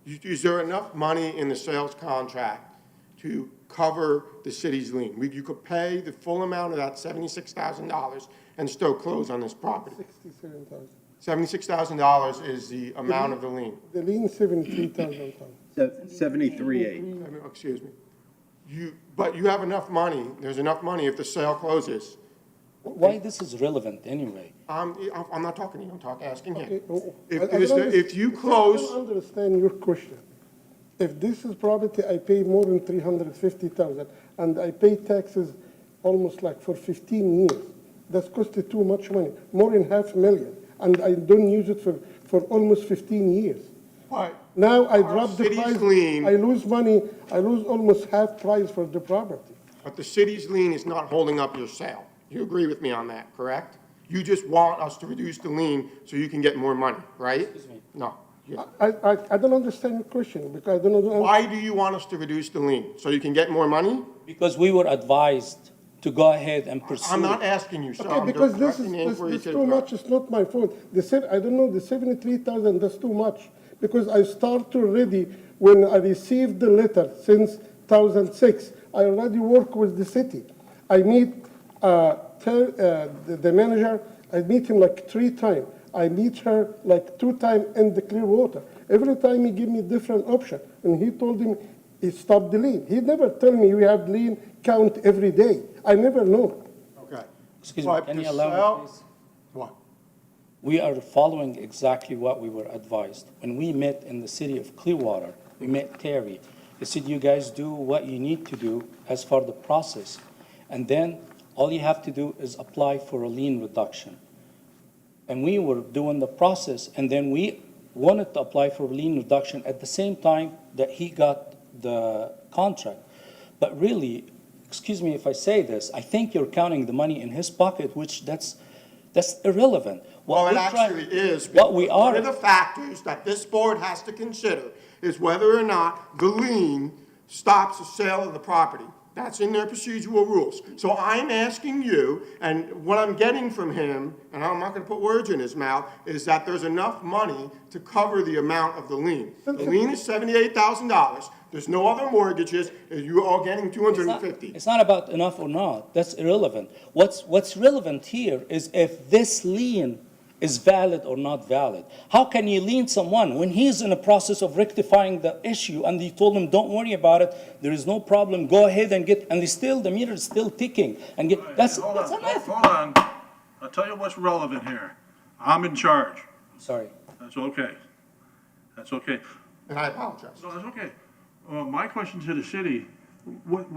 Is there enough money in the sales contract to cover the city's lien? You could pay the full amount of that $76,000 and still close on this property. $67,000. $76,000 is the amount of the lien. The lien 73,000. 73.8. Excuse me. But you have enough money. There's enough money if the sale closes. why this is relevant anyway? I'm not talking to you. I'm asking him. Okay. If you close. I don't understand your question. If this is property, I pay more than $350,000, and I pay taxes almost like for 15 years. That's costed too much money, more than $500,000, and I don't use it for almost 15 years. Why? Now I drop the price, lien. I lose money, I lose almost half price for the property. but the city's lien is not holding up your sale. You agree with me on that, correct? You just want us to reduce the lien so you can get more money, right? No. I don't understand your question, because I don't know. Why do you want us to reduce the lien? So you can get more money? Because we were advised to go ahead and pursue. I'm not asking you, sir. Okay, I'm because this directing the inquiry is to too the much, it's not my fault. I don't know, the 73,000, that's too much. Because I start already, when I received the letter since 2006, I already work with the city. I meet the manager, I meet him like 3 times. I meet her like 2 times in the Clearwater. Every time he give me different option, and he told him he stopped the lien. He never tell me we have lien count every day. I never know. Okay. Excuse me, But can you to allow sell- me, please? What? We are following exactly what we were advised. When we met in the city of Clearwater, we met Terry. He said, you guys do what you need to do as for the process. And then all you have to do is apply for a lien reduction. And we were doing the process, and then we wanted to apply for a lien reduction at the same time that he got the contract. But really, excuse me if I say this, I think you're counting the money in his pocket, which that's irrelevant. Well, it we're trying- actually is. What we One are, of the factors that this board has to consider is whether or not the lien stops the sale of the property. That's in their procedural rules. So I'm asking you, and what I'm getting from him, and I'm not gonna put words in his mouth, is that there's enough money to cover the amount of the lien. The lien is $78,000. There's no other mortgages, and you are getting $250. it's not about enough or not. That's irrelevant. What's relevant here is if this lien is valid or not valid. How can you lien someone when he's in the process of rectifying the issue and you told him, don't worry about it, there is no problem, go ahead and get, and the meter is still ticking. And get, that's enough. Hold on. I'll tell you what's relevant here. I'm in charge. Sorry. That's okay. That's okay. And I apologize. No, that's okay. My question to the city, what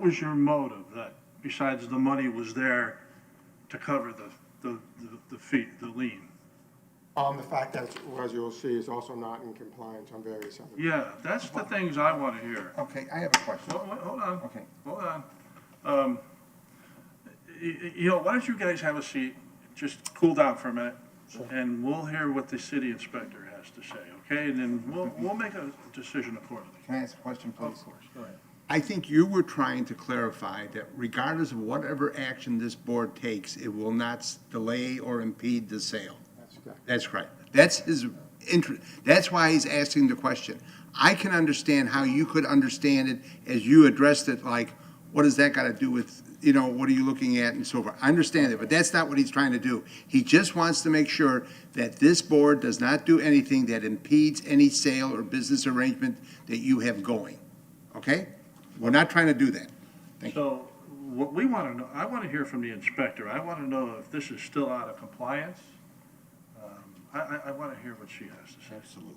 was your motive that, besides the money was there to cover the fee, the lien? The fact that, as you'll see, is also not in compliance on various other. Yeah, that's the things I want to hear. Okay, I have a question. Hold on. Okay. Hold on. You know, why don't you guys have a seat, just cool down for a minute, and we'll hear what the city inspector has to say, okay? And then we'll make a decision accordingly. Can I ask a question, please? Of course, go ahead. I think you were trying to clarify that regardless of whatever action this board takes, it will not delay or impede the sale. That's correct. That's right. That's his interest. That's why he's asking the question. I can understand how you could understand it as you addressed it, like, what does that got to do with, you know, what are you looking at and so forth. I understand it, but that's not what he's trying to do. He just wants to make sure that this board does not do anything that impedes any sale or business arrangement that you have going. Okay? We're not trying to do that. Thank you. So what we want to know, I want to hear from the inspector. I want to know if this is still out of compliance. I want to hear what she has to say. Absolutely.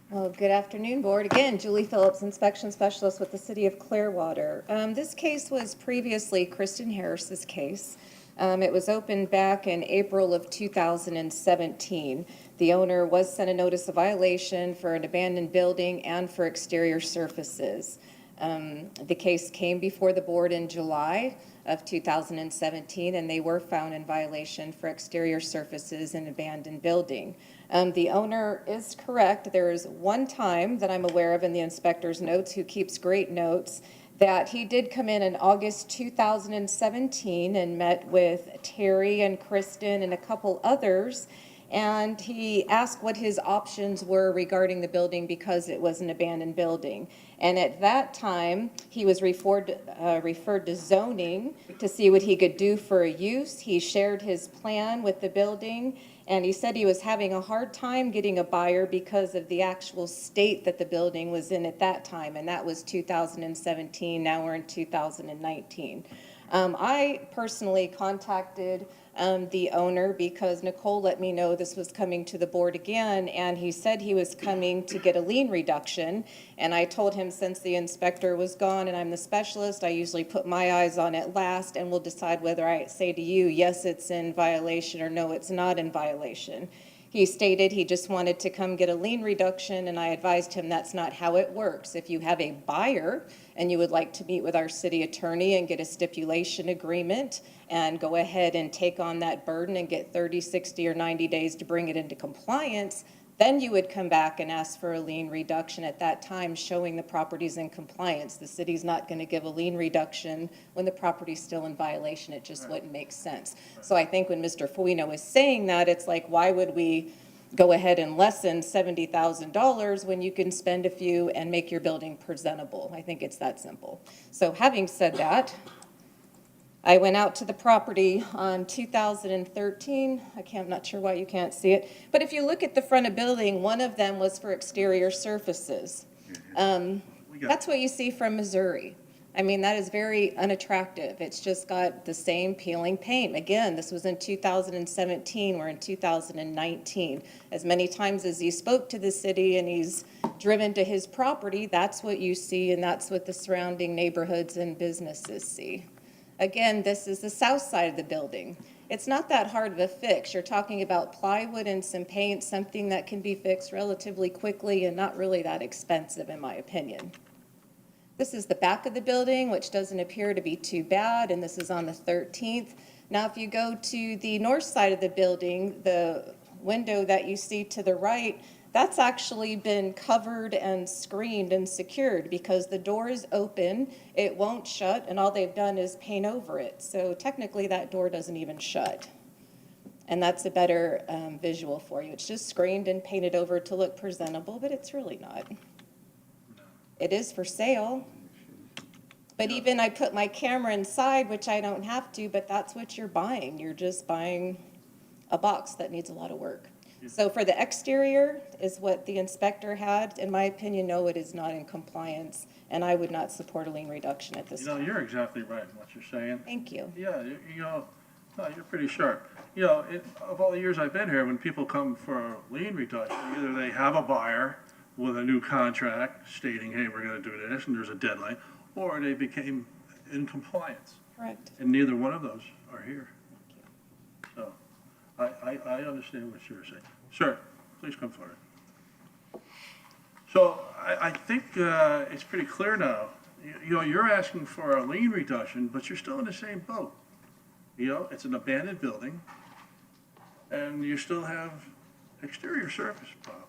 Well, good afternoon, Board. Again, Julie Phillips, Inspection Specialist with the City of Clearwater. This case was previously Kristen Harris's case. It was opened back in April of 2017. The owner was sent a notice of violation for an abandoned building and for exterior surfaces. The case came before the board in July of 2017, and they were found in violation for exterior surfaces in abandoned building. The owner is correct. There is one time that I'm aware of in the inspector's notes, who keeps great notes, that he did come in August 2017 and met with Terry and Kristen and a couple others, and he asked what his options were regarding the building because it was an abandoned building. And at that time, he was referred to zoning to see what he could do for a use. He shared his plan with the building, and he said he was having a hard time getting a buyer because of the actual state that the building was in at that time, and that was 2017. Now we're in 2019. I personally contacted the owner because Nicole let me know this was coming to the board again, and he said he was coming to get a lien reduction. And I told him, since the inspector was gone and I'm the specialist, I usually put my eyes on it last, and we'll decide whether I say to you, yes, it's in violation, or no, it's not in violation. He stated he just wanted to come get a lien reduction, and I advised him that's not how it works. If you have a buyer and you would like to meet with our city attorney and get a stipulation agreement and go ahead and take on that burden and get 30, 60, or 90 days to bring it into compliance, then you would come back and ask for a lien reduction at that time, showing the property's in compliance. The city's not going to give a lien reduction when the property's still in violation. It just wouldn't make sense. So I think when Mr. Fuino is saying that, it's like, why would we go ahead and lessen $70,000 when you can spend a few and make your building presentable? I think it's that simple. So having said that, I went out to the property on 2013. I'm not sure why you can't see it. But if you look at the front of building, one of them was for exterior surfaces. That's what you see from Missouri. I mean, that is very unattractive. It's just got the same peeling paint. Again, this was in 2017. We're in 2019. As many times as he spoke to the city and he's driven to his property, that's what you see, and that's what the surrounding neighborhoods and businesses see. Again, this is the south side of the building. It's not that hard of a fix. You're talking about plywood and some paint, something that can be fixed relatively quickly and not really that expensive, in my opinion. This is the back of the building, which doesn't appear to be too bad, and this is on the 13th. Now, if you go to the north side of the building, the window that you see to the right, that's actually been covered and screened and secured because the door is open, it won't shut, and all they've done is paint over it. So technically that door doesn't even shut. And that's a better visual for you. It's just screened and painted over to look presentable, but it's really not. It is for sale. But even I put my camera inside, which I don't have to, but that's what you're buying. You're just buying a box that needs a lot of work. So for the exterior is what the inspector had. In my opinion, no, it is not in compliance, and I would not support a lien reduction at this time. You're exactly right in what you're saying. Thank you. Yeah, no, you're pretty sharp. Of all the years I've been here, when people come for a lien reduction, either they have a buyer with a new contract stating, hey, we're going to do this, and there's a deadline, or they became in compliance. Correct. And neither one of those are here. So I understand what you're saying. Sir, please come forward. So I think it's pretty clear now. You're asking for a lien reduction, but you're still in the same boat. It's an abandoned building, and you still have exterior surface problems.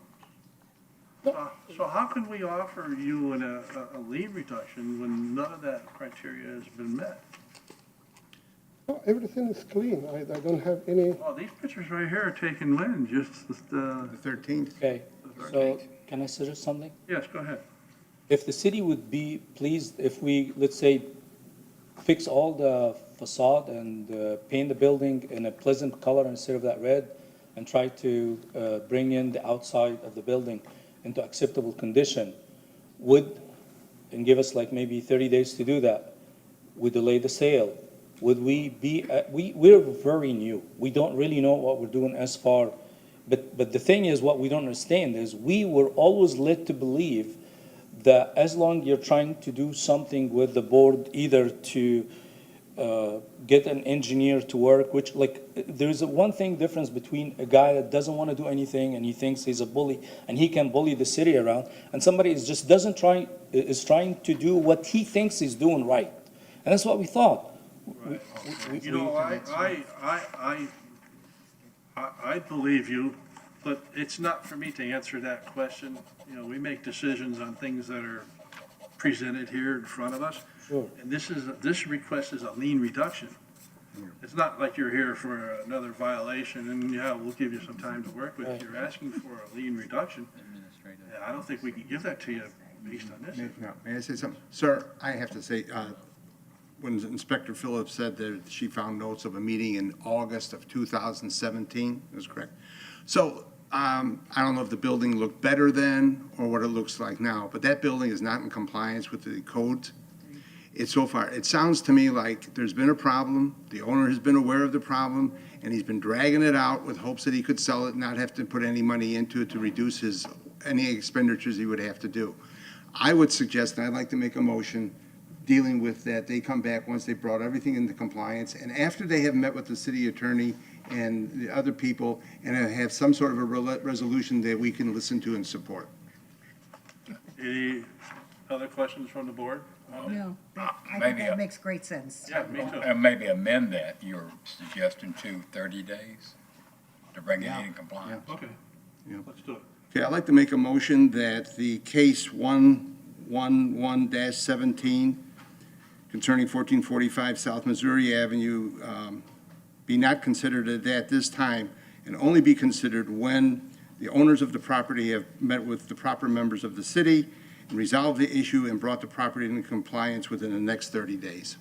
So how can we offer you a lien reduction when none of that criteria has been met? No, everything is clean. I don't have any. Well, these pictures right here are taken when? Just the 13th? Okay, so can I suggest something? Yes, go ahead. If the city would be pleased if we, let's say, fix all the facade and paint the building in a pleasant color instead of that red, and try to bring in the outside of the building into acceptable condition, and give us like maybe 30 days to do that, would delay the sale. Would we be, we're very new. We don't really know what we're doing as far, but the thing is, what we don't understand is we were always led to believe that as long you're trying to do something with the board, either to get an engineer to work, which there's a one thing difference between a guy that doesn't want to do anything and he thinks he's a bully and he can bully the city around, and somebody is just is trying to do what he thinks he's doing right. And that's what we thought. Right. I believe you, but it's not for me to answer that question. We make decisions on things that are presented here in front of us. Sure. And this request is a lien reduction. It's not like you're here for another violation and we'll give you some time to work with. You're asking for a lien reduction. I don't think we can give that to you based on this. May I say something? Sir, I have to say, when Inspector Phillips said that she found notes of a meeting in August of 2017, that's correct. So I don't know if the building looked better then or what it looks like now, but that building is not in compliance with the codes. So far, it sounds to me like there's been a problem, the owner has been aware of the problem, and he's been dragging it out with hopes that he could sell it and not have to put any money into it to reduce any expenditures he would have to do. I would suggest, and I'd like to make a motion dealing with that, they come back once they've brought everything into compliance, and after they have met with the city attorney and the other people, and have some sort of a resolution that we can listen to and support. Any other questions from the board? No, I think Maybe that a- makes great sense. Yeah, me too. And maybe amend that, your suggestion to 30 days to bring it in compliance. Okay, Yeah. let's do it. Okay, I'd like to make a motion that the case 111-17 concerning 1445 South Missouri Avenue be not considered at this time and only be considered when the owners of the property have met with the proper members of the city and resolved the issue and brought the property into compliance within the next 30 days.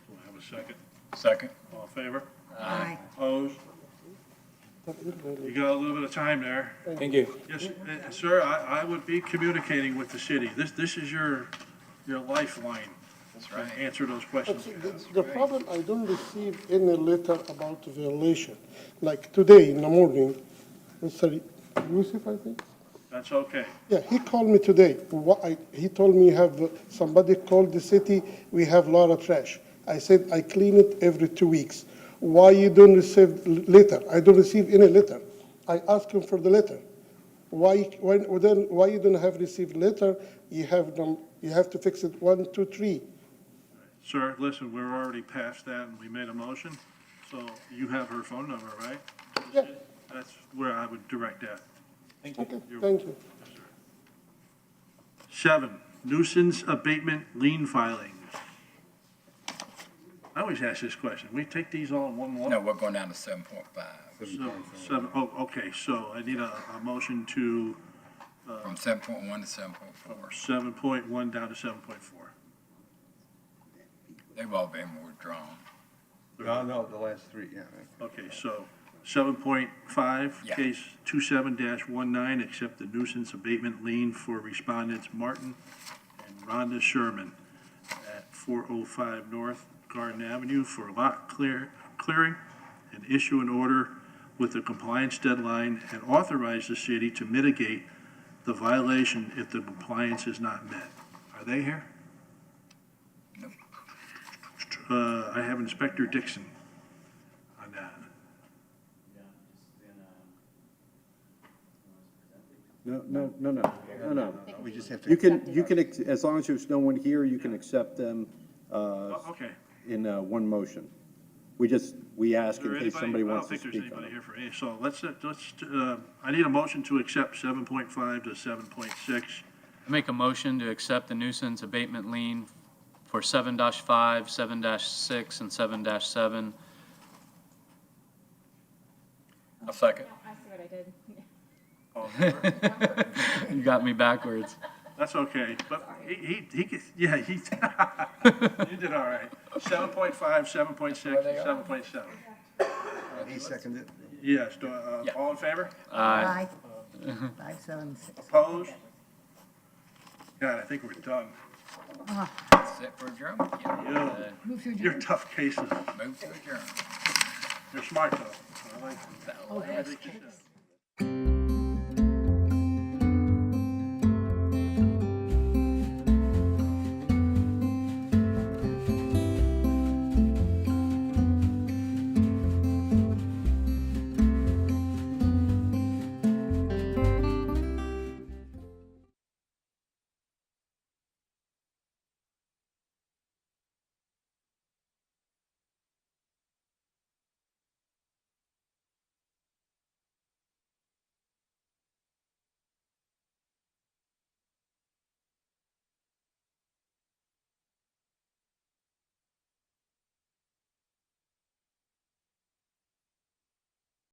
Do I have a second? Second? All in favor? Aye. Opposed? You got a little bit of time there. Thank you. Yes, sir, I would be communicating with the city. This is your lifeline. That's right. To answer those questions. The problem, I don't receive any letter about violation. Like today in the morning, Mr. Yusuf, I think? That's okay. Yeah, he called me today. He told me somebody called the city, we have a lot of trash. I said, I clean it every 2 weeks. Why you don't receive letter? I don't receive any letter. I asked him for the letter. Why you don't have received letter? You have to fix it 1, 2, 3. Sir, listen, we're already past that and we made a motion. So you have her phone number, right? Yeah. That's where I would direct that. Okay, thank you. 7, nuisance abatement lien filings. I always ask this question. We take these all in one lump? No, we're going down to 7.5. Okay, so I need a motion to, From 7.1 to 7.4. 7.1 down to 7.4. They've all been withdrawn. No, the last 3, yeah. Okay, so 7.5, Yeah. case 27-19, accept the nuisance abatement lien for respondents Martin and Rhonda Sherman at 405 North Garden Avenue for lot clearing and issue an order with a compliance deadline and authorize the city to mitigate the violation if the compliance is not met. Are they here? Nope. I have Inspector Dixon on that. No. We just have to. You can, as long as there's no one here, you can accept them Okay. in one motion. We ask Is in there case anybody? somebody I don't wants to think there's speak on anybody it. here for any, so let's, I need a motion to accept 7.5 to 7.6. I make a motion to accept the nuisance abatement lien for 7-5, 7-6, and 7-7. A second. I see what I did. All in favor? You got me backwards. That's okay, but he yeah, he, you did all right. 7.5, 7.6, and 7.7. He seconded it. Yes, all in favor? Aye. 5, 7, 6. Opposed? God, I think we're done. That's it for adjournment. Yeah. Move to You're adjourn. tough cases. Move to adjourn. You're smart though. I like that. Oh, I that's think you case. should.